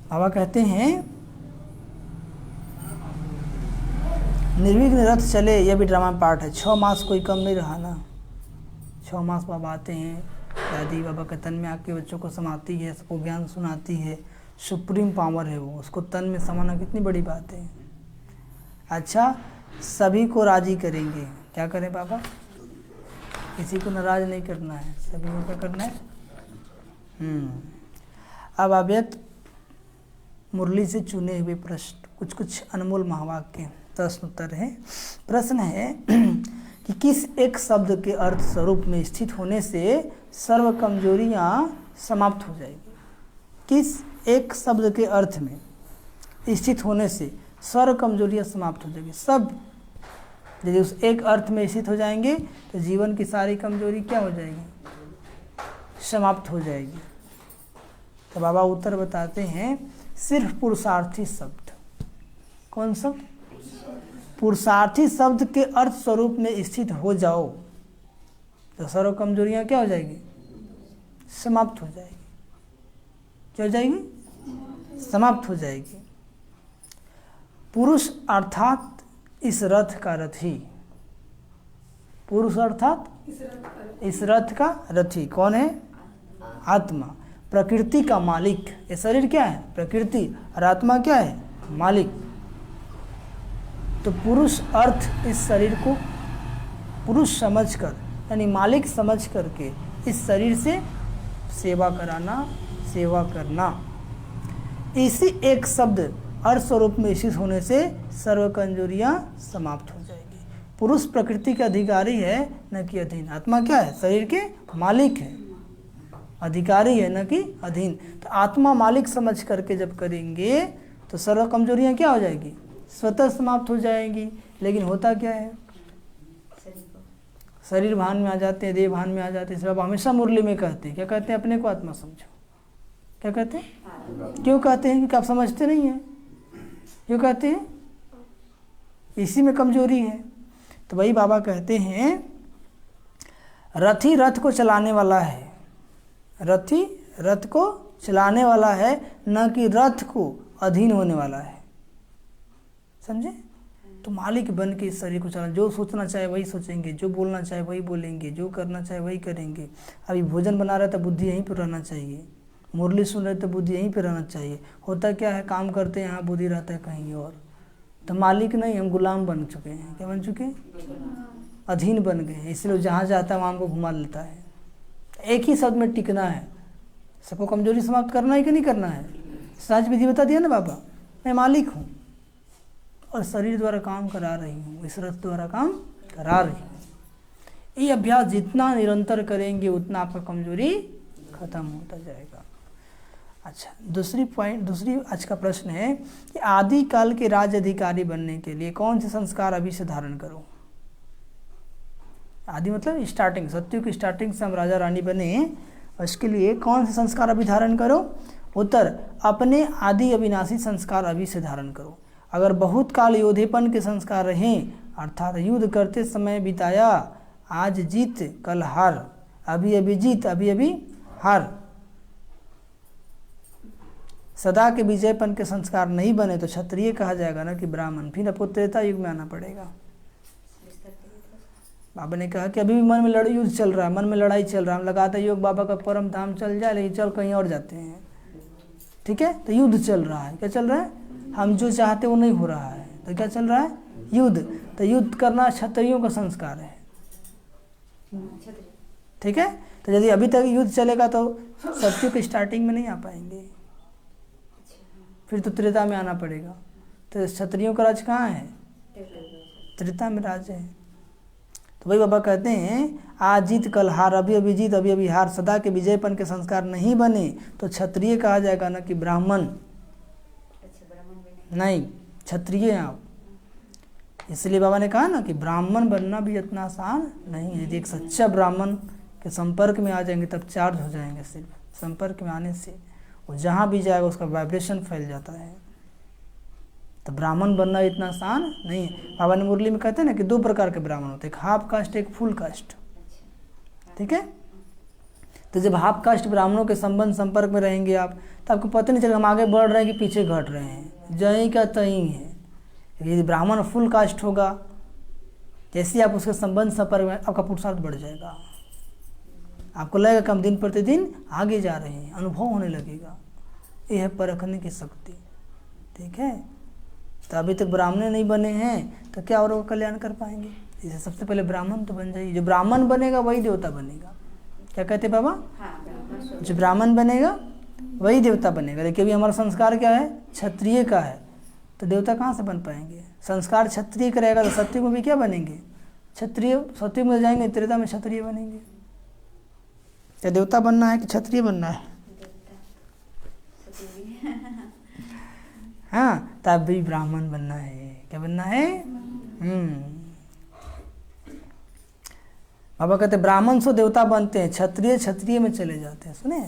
बाबा कहते हैं निर्विघ्न रथ चले, यह भी ड्रामा पार्ट है। 6 मास कोई कम नहीं रहा ना। 6 मास बाबा आते हैं, दादी बाबा के तन में आके बच्चों को समाती है, सबको ज्ञान सुनाती है। सुप्रीम पावर है वो, उसको तन में समाना कितनी बड़ी बात है। अच्छा, सभी को राजी करेंगे। क्या करें बाबा, किसी को नाराज नहीं करना है, सभी को क्या करना है। अब अव्यक्त मुरली से चुने हुए प्रश्न, कुछ अनमोल महावाक्य प्रश्न उत्तर है। प्रश्न है कि किस एक शब्द के अर्थ स्वरूप में स्थित होने से सर्व कमजोरियां समाप्त हो जाएगी। किस एक शब्द के अर्थ में स्थित होने से सर्व कमजोरियां समाप्त हो जाएगी। सब यदि उस एक अर्थ में स्थित हो जाएंगे तो जीवन की सारी कमजोरी क्या हो जाएगी, समाप्त हो जाएगी। तो बाबा उत्तर बताते हैं, सिर्फ पुरुषार्थी शब्द। कौन शब्द, पुरुषार्थी शब्द के अर्थ स्वरूप में स्थित हो जाओ तो सर्व कमजोरियां क्या हो जाएगी, समाप्त हो जाएगी। क्या हो जाएगी, समाप्त हो जाएगी। पुरुष अर्थात इस रथ का रथी, पुरुष अर्थात इस रथ का रथी कौन है, आत्मा। प्रकृति का मालिक, ये शरीर क्या है, प्रकृति, और आत्मा क्या है, मालिक। तो पुरुष अर्थ इस शरीर को पुरुष समझकर, यानी मालिक समझ करके इस शरीर से सेवा कराना, सेवा करना। इसी एक शब्द अर्थ स्वरूप में स्थित होने से सर्व कमजोरियां समाप्त हो जाएगी। पुरुष प्रकृति के अधिकारी है न कि अधीन। आत्मा क्या है, शरीर के मालिक है, अधिकारी है न कि अधीन। तो आत्मा मालिक समझ करके जब करेंगे तो सर्व कमजोरियां क्या हो जाएगी, स्वतः समाप्त हो जाएंगी। लेकिन होता क्या है, शरीर भान में आ जाते हैं, देह भान में आ जाते हैं। सब हमेशा मुरली में कहते हैं, क्या कहते हैं, अपने को आत्मा समझो। क्या कहते हैं, क्यों कहते हैं, क्योंकि आप समझते नहीं हैं। क्यों कहते हैं, इसी में कमजोरी है। तो वही बाबा कहते हैं, रथी रथ को चलाने वाला है, रथी रथ को चलाने वाला है, न कि रथ को अधीन होने वाला है। समझे, तो मालिक बन के इस शरीर को चलाना। जो सोचना चाहे वही सोचेंगे, जो बोलना चाहे वही बोलेंगे, जो करना चाहे वही करेंगे। अभी भोजन बना रहे तो बुद्धि यहीं पर रहना चाहिए, मुरली सुन रहे तो बुद्धि यहीं पर रहना चाहिए। होता क्या है, काम करते हैं यहाँ, बुद्धि रहता है कहीं और। तो मालिक नहीं, हम गुलाम बन चुके हैं। क्या बन चुके हैं, अधीन बन गए हैं। इसलिए जहाँ जाता है वहाँ हमको घुमा लेता है। एक ही शब्द में टिकना है, सबको कमजोरी समाप्त करना है कि नहीं करना है। सहज विधि बता दिया ना बाबा, मैं मालिक हूँ और शरीर द्वारा काम करा रही हूँ, इस रथ द्वारा काम करा रही हूँ। ये अभ्यास जितना निरंतर करेंगे उतना आपका कमजोरी खत्म होता जाएगा। अच्छा, दूसरी आज का प्रश्न है कि आदि काल के राज्य अधिकारी बनने के लिए कौन से संस्कार अभी से धारण करो। आदि मतलब स्टार्टिंग, सत्युग की स्टार्टिंग से हम राजा रानी बने, और इसके लिए कौन से संस्कार अभी धारण करो। उत्तर, अपने आदि अविनाशी संस्कार अभी से धारण करो। अगर बहुत काल योधेपन के संस्कार रहें, अर्थात युद्ध करते समय बिताया, आज जीत कल हार, अभी अभी जीत अभी अभी हार, सदा के विजयपन के संस्कार नहीं बने तो क्षत्रिय कहा जाएगा ना कि ब्राह्मण। फिर आपको त्रेता युग में आना पड़ेगा। बाबा ने कहा कि अभी भी मन में युद्ध चल रहा है, मन में लड़ाई चल रहा है, हम लगाते योग बाबा का परम धाम चल जाए, लेकिन चल कहीं और जाते हैं। ठीक है, तो युद्ध चल रहा है। क्या चल रहा है? हम जो चाहते वो नहीं हो रहा है, तो क्या चल रहा है? युद्ध। तो युद्ध करना क्षत्रियों का संस्कार है। ठीक है, तो यदि अभी तक युद्ध चलेगा तो सत्युग की स्टार्टिंग में नहीं आ पाएंगे, फिर तो त्रेता में आना पड़ेगा। तो क्षत्रियों का राज कहाँ है? त्रेता में राज है। तो वही बाबा कहते हैं आज जीत कल हार, अभी अभी जीत अभी अभी हार, सदा के विजयपन के संस्कार नहीं बने तो क्षत्रिय कहा जाएगा ना कि ब्राह्मण। नहीं, क्षत्रिय आप। इसलिए बाबा ने कहा ना कि ब्राह्मण बनना भी इतना आसान नहीं है। यदि एक सच्चा ब्राह्मण के संपर्क में आ जाएंगे तब चार्ज हो जाएंगे। सिर्फ संपर्क में आने से वो जहाँ भी जाएगा उसका वाइब्रेशन फैल जाता है। तो ब्राह्मण बनना इतना आसान नहीं है। बाबा ने मुरली में कहते हैं ना कि 2 प्रकार के ब्राह्मण होते हैं, एक हाफ कास्ट एक फुल कास्ट। ठीक है, तो जब हाफ कास्ट ब्राह्मणों के संपर्क में रहेंगे आप, तो आपको पता नहीं चलेगा हम आगे बढ़ रहे हैं कि पीछे घट रहे हैं, जहीं का तहीं है। यदि ब्राह्मण फुल कास्ट होगा, जैसे आप उसके संपर्क में, आपका पुरुषार्थ बढ़ जाएगा। आपको लगेगा कि हम दिन प्रतिदिन आगे जा रहे हैं, अनुभव होने लगेगा। यह है परखने की शक्ति। ठीक है, तो अभी तक ब्राह्मण नहीं बने हैं तो क्या और वो कल्याण कर पाएंगे? इसे सबसे पहले ब्राह्मण तो बन जाइए। जो ब्राह्मण बनेगा वही देवता बनेगा। क्या कहते बाबा? जो ब्राह्मण बनेगा वही देवता बनेगा। लेकिन अभी हमारा संस्कार क्या है? क्षत्रिय का है, तो देवता कहाँ से बन पाएंगे? संस्कार क्षत्रिय का रहेगा तो सत्युग में भी क्या बनेंगे? क्षत्रिय। सत्युग में जाएंगे, त्रेता में क्षत्रिय बनेंगे। क्या देवता बनना है कि क्षत्रिय बनना है? हाँ, तब भी ब्राह्मण बनना है। क्या बनना है? बाबा कहते ब्राह्मण सो देवता बनते हैं, क्षत्रिय क्षत्रिय में चले जाते हैं। सुने?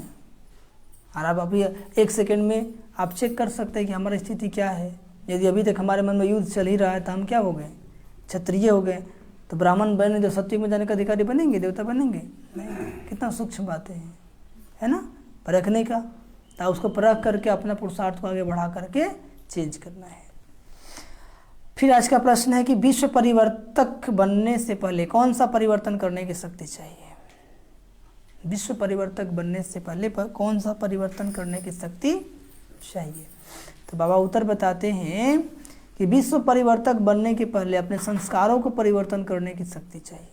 और आप अभी 1 सेकंड में आप चेक कर सकते हैं कि हमारी स्थिति क्या है। यदि अभी तक हमारे मन में युद्ध चल ही रहा है तो हम क्या हो गए? क्षत्रिय हो गए। तो ब्राह्मण बने जो सत्युग में जाने का अधिकारी बनेंगे, देवता बनेंगे? नहीं। कितना सूक्ष्म बातें हैं, है ना? परखने का, तो उसको परख करके अपना पुरुषार्थ को आगे बढ़ा करके चेंज करना है। फिर आज का प्रश्न है कि विश्व परिवर्तक बनने से पहले कौन सा परिवर्तन करने की शक्ति चाहिए? विश्व परिवर्तक बनने से पहले कौन सा परिवर्तन करने की शक्ति चाहिए? तो बाबा उत्तर बताते हैं कि विश्व परिवर्तक बनने के पहले अपने संस्कारों को परिवर्तन करने की शक्ति चाहिए।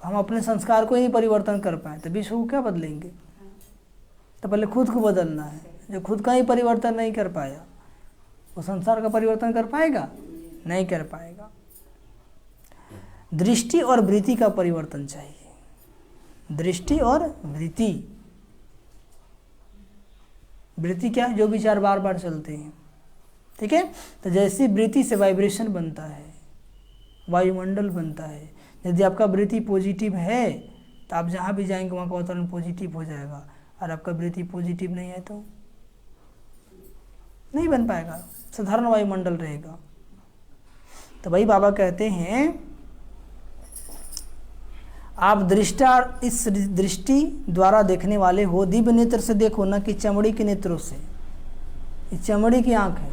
हम अपने संस्कार को ही परिवर्तन कर पाए तो विश्व को क्या बदलेंगे? तो पहले खुद को बदलना है। जो खुद का ही परिवर्तन नहीं कर पाया वो संसार का परिवर्तन कर पाएगा? नहीं कर पाएगा। दृष्टि और वृत्ति का परिवर्तन चाहिए। दृष्टि और वृत्ति। वृत्ति क्या है? जो विचार बार बार चलते हैं। ठीक है, तो जैसी वृत्ति से वाइब्रेशन बनता है, वायुमंडल बनता है। यदि आपका वृत्ति पॉजिटिव है तो आप जहाँ भी जाएंगे वहाँ का वातावरण पॉजिटिव हो जाएगा, और आपका वृत्ति पॉजिटिव नहीं है तो नहीं बन पाएगा, साधारण वायुमंडल रहेगा। तो वही बाबा कहते हैं आप दृष्टा इस दृष्टि द्वारा देखने वाले हो, दिव्य नेत्र से देखो, न कि चमड़ी के नेत्रों से। ये चमड़ी की आंख है,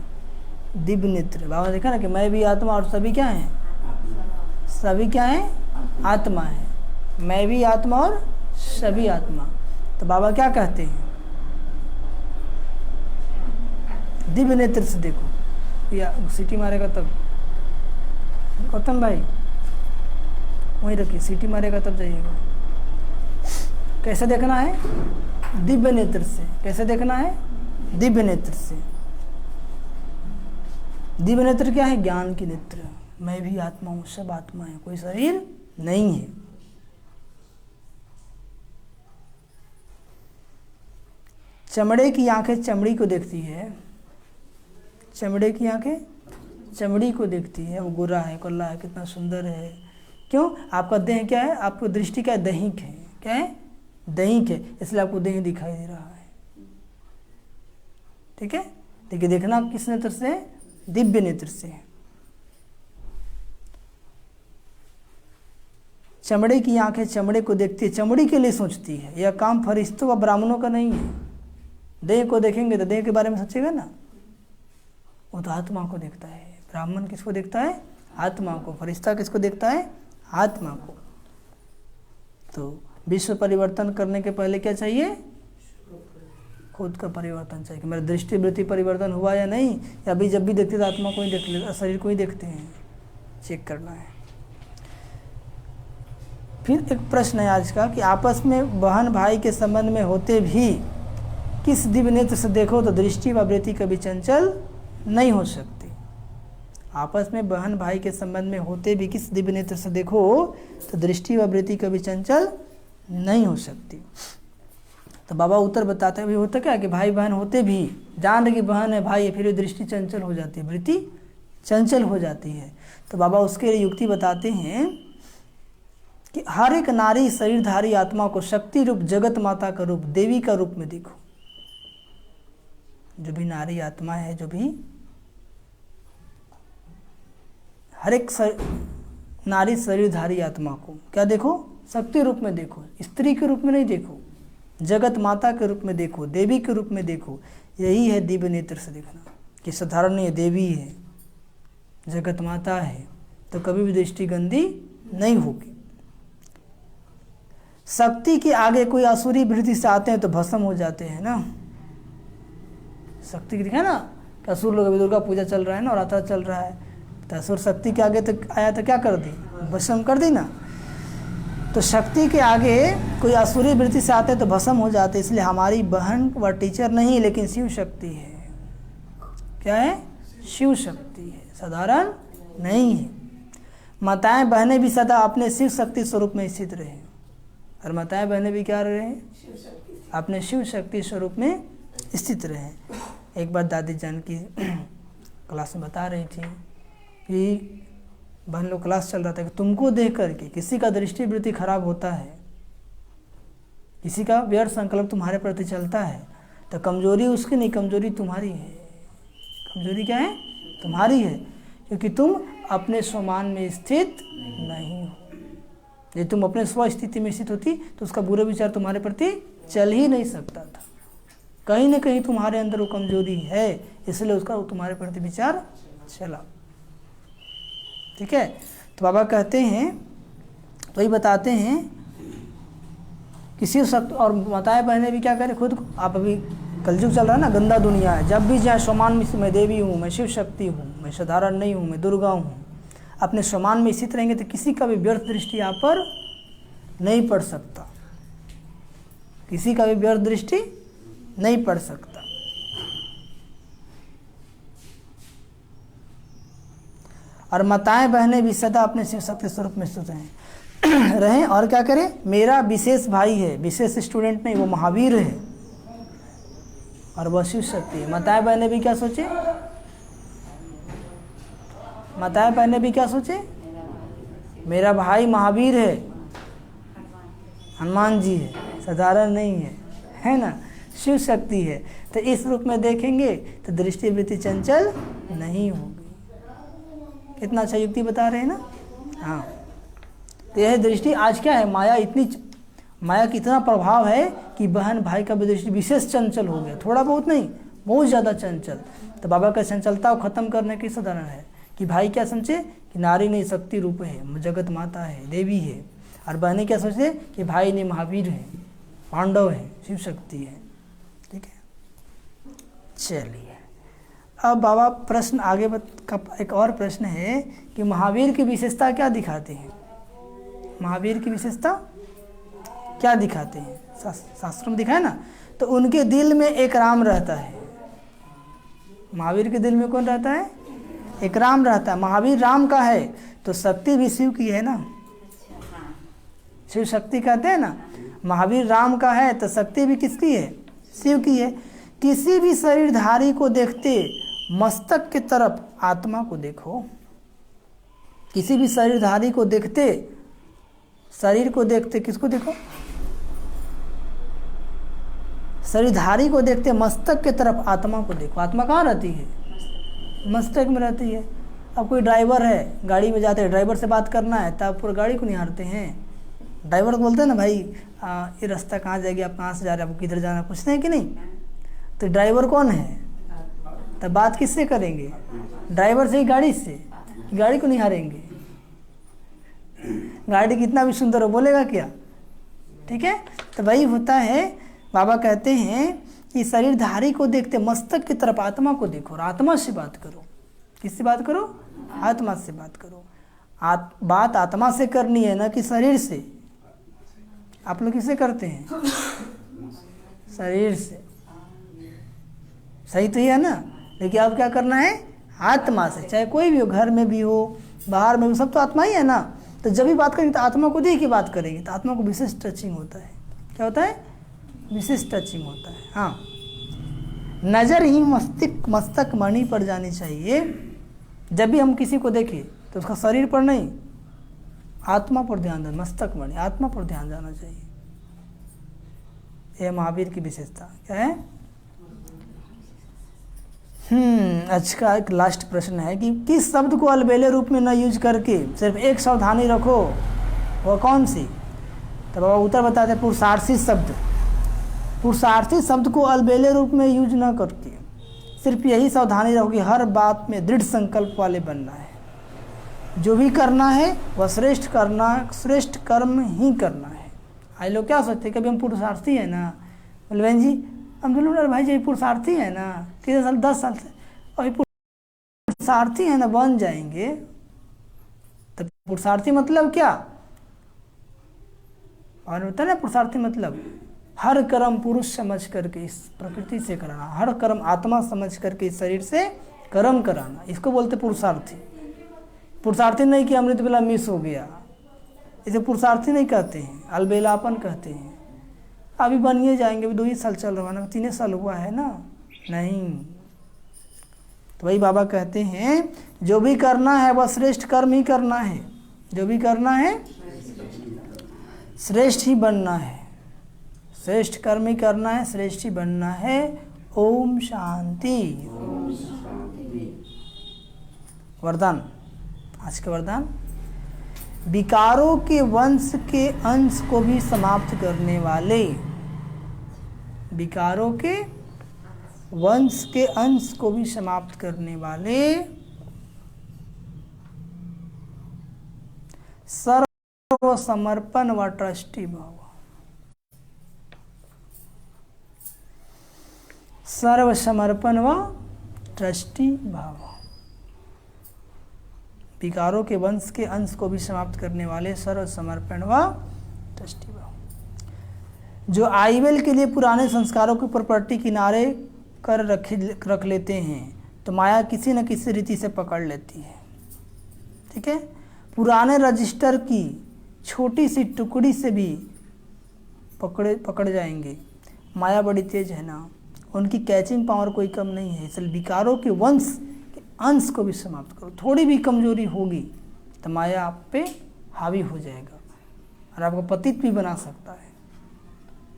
दिव्य नेत्र। बाबा ने देखा ना कि मैं भी आत्मा और सभी क्या हैं? सभी क्या हैं? आत्मा है। मैं भी आत्मा और सभी आत्मा। तो बाबा क्या कहते हैं? दिव्य नेत्र से देखो। या सीटी मारेगा तब, गौतम भाई वहीं रखिए, सीटी मारेगा तब जाइएगा। कैसे देखना है? दिव्य नेत्र से। कैसे देखना है? दिव्य नेत्र से। दिव्य नेत्र क्या है? ज्ञान की नेत्र। मैं भी आत्मा हूँ, सब आत्मा है, कोई शरीर नहीं है। चमड़े की आंखें चमड़ी को देखती है। चमड़े की आंखें चमड़ी को देखती है। वो गोरा है, कल्ला है, कितना सुंदर है। क्यों? आपका देह क्या है? आपको दृष्टि क्या है? दैहिक है। क्या है? दैहिक है, इसलिए आपको देह दिखाई दे रहा है। ठीक है, देखिए देखना किस नेत्र से? दिव्य नेत्र से। चमड़े की आंखें चमड़े को देखती है, चमड़ी के लिए सोचती है। यह काम फरिश्तों व ब्राह्मणों का नहीं है। देह को देखेंगे तो देह के बारे में सोचेगा ना, वो तो आत्मा को देखता है। ब्राह्मण किसको देखता है? आत्मा को। फरिश्ता किसको देखता है? आत्मा को। तो विश्व परिवर्तन करने के पहले क्या चाहिए? खुद का परिवर्तन चाहिए कि मेरा दृष्टि वृत्ति परिवर्तन हुआ या नहीं, या अभी जब भी देखते तो आत्मा को ही देख ले, शरीर को ही देखते हैं। चेक करना है। फिर एक प्रश्न है आज का कि आपस में बहन भाई के संबंध में होते भी किस दिव्य नेत्र से देखो तो दृष्टि व वृत्ति कभी चंचल नहीं हो सकती। आपस में बहन भाई के संबंध में होते भी किस दिव्य नेत्र से देखो तो दृष्टि व वृत्ति कभी चंचल नहीं हो सकती। तो बाबा उत्तर बताते हैं, होता क्या कि भाई बहन होते भी जान रहे कि बहन है भाई है, फिर भी दृष्टि चंचल हो जाती है, वृत्ति चंचल हो जाती है। तो बाबा उसके लिए युक्ति बताते हैं कि हर एक नारी शरीरधारी आत्मा को शक्ति रूप जगत माता का रूप देवी का रूप में देखो। जो भी नारी आत्मा है, जो भी हर एक नारी शरीरधारी आत्मा को क्या देखो? शक्ति रूप में देखो, स्त्री के रूप में नहीं देखो, जगत माता के रूप में देखो, देवी के रूप में देखो। यही है दिव्य नेत्र से देखना कि साधारण नहीं है, देवी है, जगत माता है, तो कभी भी दृष्टि गंदी नहीं होगी। शक्ति के आगे कोई आसुरी वृत्ति से आते हैं तो भस्म हो जाते हैं ना। शक्ति दिखा ना कि असुर लोग, अभी दुर्गा पूजा चल रहा है ना और आता चल रहा है, तो असुर शक्ति के आगे तक आया तो क्या कर दी? भस्म कर दी ना। तो शक्ति के आगे कोई आसुरी वृत्ति से आते हैं तो भस्म हो जाते। इसलिए हमारी बहन व टीचर नहीं, लेकिन शिव शक्ति है। क्या है? शिव शक्ति है, साधारण नहीं है। माताएं बहनें भी सदा अपने शिव शक्ति स्वरूप में स्थित रहे, और माताएं बहनें भी क्या रहे? अपने शिव शक्ति स्वरूप में स्थित रहे। एक बार दादी जान की क्लास में बता रही थी कि बहन लोग क्लास चल रहा था कि तुमको देख करके किसी का दृष्टि वृत्ति खराब होता है, किसी का व्यर्थ संकल्प तुम्हारे प्रति चलता है, तो कमजोरी उसकी नहीं, कमजोरी तुम्हारी है। कमजोरी क्या है? तुम्हारी है, क्योंकि तुम अपने स्वमान में स्थित नहीं हो। यदि तुम अपने स्व स्थिति में स्थित होती तो उसका बुरा विचार तुम्हारे प्रति चल ही नहीं सकता था। कहीं ना कहीं तुम्हारे अंदर वो कमजोरी है, इसलिए उसका तुम्हारे प्रति विचार चला। ठीक है। तो बाबा कहते हैं, तो ये बताते हैं कि शिव शक्ति, और माताएं बहनें भी क्या करें खुद को। आप अभी कलयुग चल रहा है ना, गंदा दुनिया है, जब भी जाए स्वमान में मैं देवी हूँ, मैं शिव शक्ति हूँ, मैं साधारण नहीं हूँ, मैं दुर्गा हूँ, अपने स्वमान में स्थित रहेंगे तो किसी का भी व्यर्थ दृष्टि आप पर नहीं पड़ सकता, किसी का भी व्यर्थ दृष्टि नहीं पड़ सकता। और माताएं बहनें भी सदा अपने शिव शक्ति स्वरूप में स्थित रहें। और क्या करें? मेरा विशेष भाई है, विशेष स्टूडेंट नहीं, वो महावीर है और वह शिव शक्ति है। माताएं बहनें भी क्या सोचे? माताएं बहनें भी क्या सोचे? मेरा भाई महावीर है, हनुमान जी है, साधारण नहीं है ना, शिव शक्ति है। तो इस रूप में देखेंगे तो दृष्टि वृत्ति चंचल नहीं होगी। कितना अच्छा युक्ति बता रहे हैं ना। हाँ, तो यह दृष्टि आज क्या है, माया की इतना प्रभाव है कि बहन भाई का भी दृष्टि विशेष चंचल हो गया, थोड़ा बहुत नहीं, बहुत ज़्यादा चंचल। तो बाबा का चंचलता को खत्म करने की साधन है कि भाई क्या समझे कि नारी नहीं शक्ति रूप है, जगत माता है, देवी है, और बहनें क्या सोचते कि भाई नहीं महावीर है, पांडव है, शिव शक्ति है। ठीक है, चलिए अब बाबा प्रश्न आगे का एक और प्रश्न है कि महावीर की विशेषता क्या दिखाते हैं? महावीर की विशेषता क्या दिखाते हैं? शास्त्र में दिखाए ना। तो उनके दिल में एक राम रहता है। महावीर के दिल में कौन रहता है? एक राम रहता है। महावीर राम का है तो शक्ति भी शिव की है ना, शिव शक्ति कहते हैं ना। महावीर राम का है तो शक्ति भी किसकी है? शिव की है। किसी भी शरीरधारी को देखते मस्तक की तरफ आत्मा को देखो। किसी भी शरीरधारी को देखते, शरीर को देखते, किसको देखो? शरीरधारी को देखते मस्तक की तरफ आत्मा को देखो। आत्मा कहाँ रहती है? मस्तक में रहती है। अब कोई ड्राइवर है, गाड़ी में जाते हैं, ड्राइवर से बात करना है तो आप पूरा गाड़ी को निहारते हैं। ड्राइवर को बोलते हैं ना, भाई ये रास्ता कहाँ जाएगी, आप कहाँ से जा रहे हैं, आपको किधर जाना है, पूछते हैं कि नहीं? तो ड्राइवर कौन है? तब बात किससे करेंगे? ड्राइवर से ही गाड़ी से? गाड़ी को निहारेंगे? गाड़ी कितना भी सुंदर हो बोलेगा क्या? ठीक है, तो वही होता है। बाबा कहते हैं कि शरीरधारी को देखते मस्तक की तरफ आत्मा को देखो और आत्मा से बात करो। किससे बात करो? आत्मा से बात करो। बात आत्मा से करनी है, ना कि शरीर से। आप लोग किससे करते हैं? शरीर से। सही तो ही है ना? लेकिन अब क्या करना है? आत्मा से। चाहे कोई भी हो, घर में भी हो, बाहर में भी, सब तो आत्मा ही है ना। तो जब भी बात करेंगे तो आत्मा को देख के बात करेंगे, तो आत्मा को विशेष टचिंग होता है। क्या होता है? विशेष टचिंग होता है। हाँ, नज़र ही मस्तक मणि पर जानी चाहिए। जब भी हम किसी को देखें तो उसका शरीर पर नहीं, आत्मा पर ध्यान देना। मस्तक मणि, आत्मा पर ध्यान जाना चाहिए। यह महावीर की विशेषता क्या है? आज का एक लास्ट प्रश्न है कि किस शब्द को अलबेले रूप में न यूज करके सिर्फ एक सावधानी रखो, वह कौन सी? तो बाबा उत्तर बताते हैं, पुरुषार्थी शब्द। पुरुषार्थी शब्द को अलबेले रूप में यूज न करके सिर्फ यही सावधानी रखो कि हर बात में दृढ़ संकल्प वाले बनना है। जो भी करना है वह श्रेष्ठ कर्म ही करना है। आज लोग क्या सोचते हैं, कभी हम पुरुषार्थी है ना, बोले बहन जी हम बोले भाई जी पुरुषार्थी है ना, 3 साल 10 साल से अभी पुरुषार्थी है ना, बन जाएंगे। तब पुरुषार्थी मतलब क्या? और होता है ना पुरुषार्थी मतलब हर कर्म पुरुष समझ करके इस प्रकृति से कराना, हर कर्म आत्मा समझ करके इस शरीर से कर्म कराना, इसको बोलते पुरुषार्थी। पुरुषार्थी नहीं कि अमृत बेला मिस हो गया, इसे पुरुषार्थी नहीं कहते हैं, अलबेलापन कहते हैं। अभी बनिए जाएंगे, अभी 2 ही साल चल रहा है ना, 3 साल हुआ है ना, नहीं। तो वही बाबा कहते हैं जो भी करना है वह श्रेष्ठ कर्म ही करना है। जो भी करना है श्रेष्ठ ही बनना है, श्रेष्ठ कर्म ही करना है, श्रेष्ठ ही बनना है। ओम शांति। वरदान, आज का वरदान, विकारों के वंश के अंश को भी समाप्त करने वाले, विकारों के वंश के अंश को भी समाप्त करने वाले सर्व समर्पण व ट्रस्टी भाव, सर्व समर्पण व ट्रस्टी भाव, विकारों के वंश के अंश को भी समाप्त करने वाले सर्व समर्पण व ट्रस्टी भाव, जो आईवेल के लिए पुराने संस्कारों की प्रॉपर्टी किनारे कर रख लेते हैं तो माया किसी न किसी रीति से पकड़ लेती है। ठीक है, पुराने रजिस्टर की छोटी सी टुकड़ी से भी पकड़ जाएंगे। माया बड़ी तेज है ना, उनकी कैचिंग पावर कोई कम नहीं है। इसलिए विकारों के वंश के अंश को भी समाप्त करो। थोड़ी भी कमजोरी होगी तो माया आप पे हावी हो जाएगा और आपको पतित भी बना सकता है,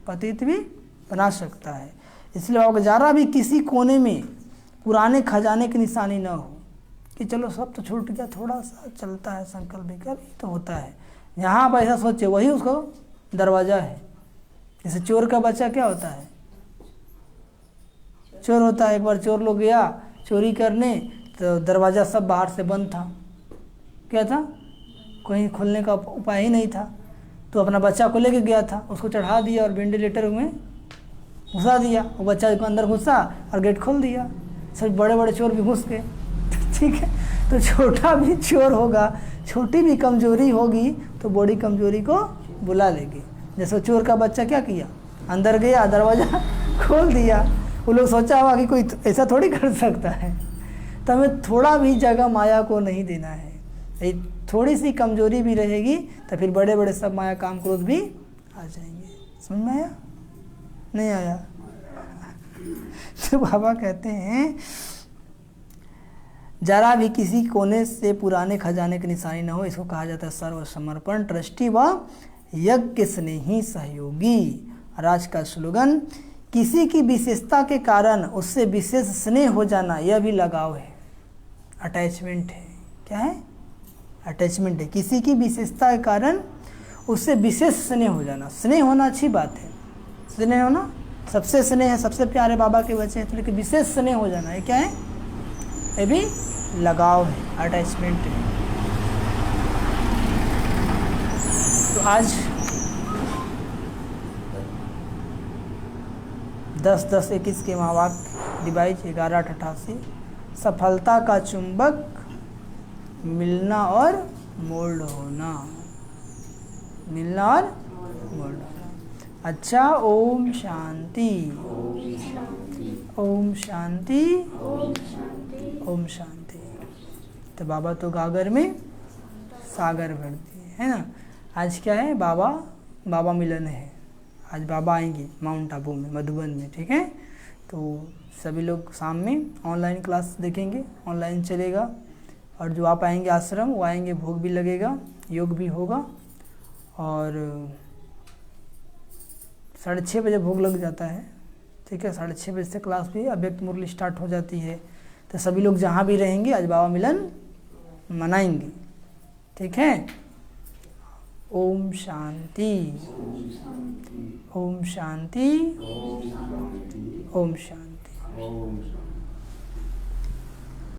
पतित भी बना सकता है। इसलिए आपको ज़रा भी किसी कोने में पुराने खजाने की निशानी न हो कि चलो सब तो छूट गया, थोड़ा सा चलता है संकल्प विकल्प, तो होता है। जहाँ आप ऐसा सोचे वही उसको दरवाज़ा है। जैसे चोर का बच्चा क्या होता है? चोर होता है। एक बार चोर लोग गया चोरी करने तो दरवाज़ा सब बाहर से बंद था। क्या था? कहीं खोलने का उपाय ही नहीं था। तो अपना बच्चा को लेके गया था, उसको चढ़ा दिया और वेंटिलेटर में घुसा दिया। वो बच्चा को अंदर घुसा और गेट खोल दिया। सब बड़े बड़े चोर भी घुस गए। ठीक है, तो छोटा भी चोर होगा, छोटी भी कमजोरी होगी तो बड़ी कमजोरी को बुला लेगी। जैसे चोर का बच्चा क्या किया, अंदर गया, दरवाज़ा खोल दिया। वो लोग सोचा होगा कि कोई ऐसा थोड़ी कर सकता है। तो हमें थोड़ा भी जगह माया को नहीं देना है। थोड़ी सी कमजोरी भी रहेगी तो फिर बड़े बड़े सब माया काम क्रोध भी आ जाएंगे। समझ में आया? नहीं आया? तो बाबा कहते हैं जरा भी किसी कोने से पुराने खजाने की निशानी न हो, इसको कहा जाता है सर्व समर्पण ट्रस्टी व यज्ञ स्नेही सहयोगी। और आज का स्लोगन, किसी की विशेषता के कारण उससे विशेष स्नेह हो जाना यह भी लगाव है, अटैचमेंट है। क्या है? अटैचमेंट है। किसी की विशेषता के कारण उससे विशेष स्नेह हो जाना। स्नेह होना अच्छी बात है, स्नेह होना सबसे स्नेह है, सबसे प्यारे बाबा के बच्चे हैं, तो लेकिन विशेष स्नेह हो जाना, ये क्या है? ये भी लगाव है, अटैचमेंट है। तो आज 10-10-21 के महावाक्य डिवाइज 11-88। सफलता का चुंबक, मिलना और मोल्ड होना, मिलना और मोल्ड होना। अच्छा, ओम शांति, ओम शांति, ओम शांति। तो बाबा तो गागर में सागर भर दिए, है ना। आज क्या है? बाबा मिलन है। आज बाबा आएंगे माउंट आबू में, मधुबन में, ठीक है। तो सभी लोग शाम में ऑनलाइन क्लास देखेंगे, ऑनलाइन चलेगा। और जो आप आएंगे आश्रम, वो आएंगे, भोग भी लगेगा, योग भी होगा। और 6:30 बजे भोग लग जाता है, ठीक है। 6:30 बजे से क्लास भी अव्यक्त मुरली स्टार्ट हो जाती है। तो सभी लोग जहाँ भी रहेंगे आज बाबा मिलन मनाएंगे, ठीक है। ओम शांति, ओम शांति, ओम शांति।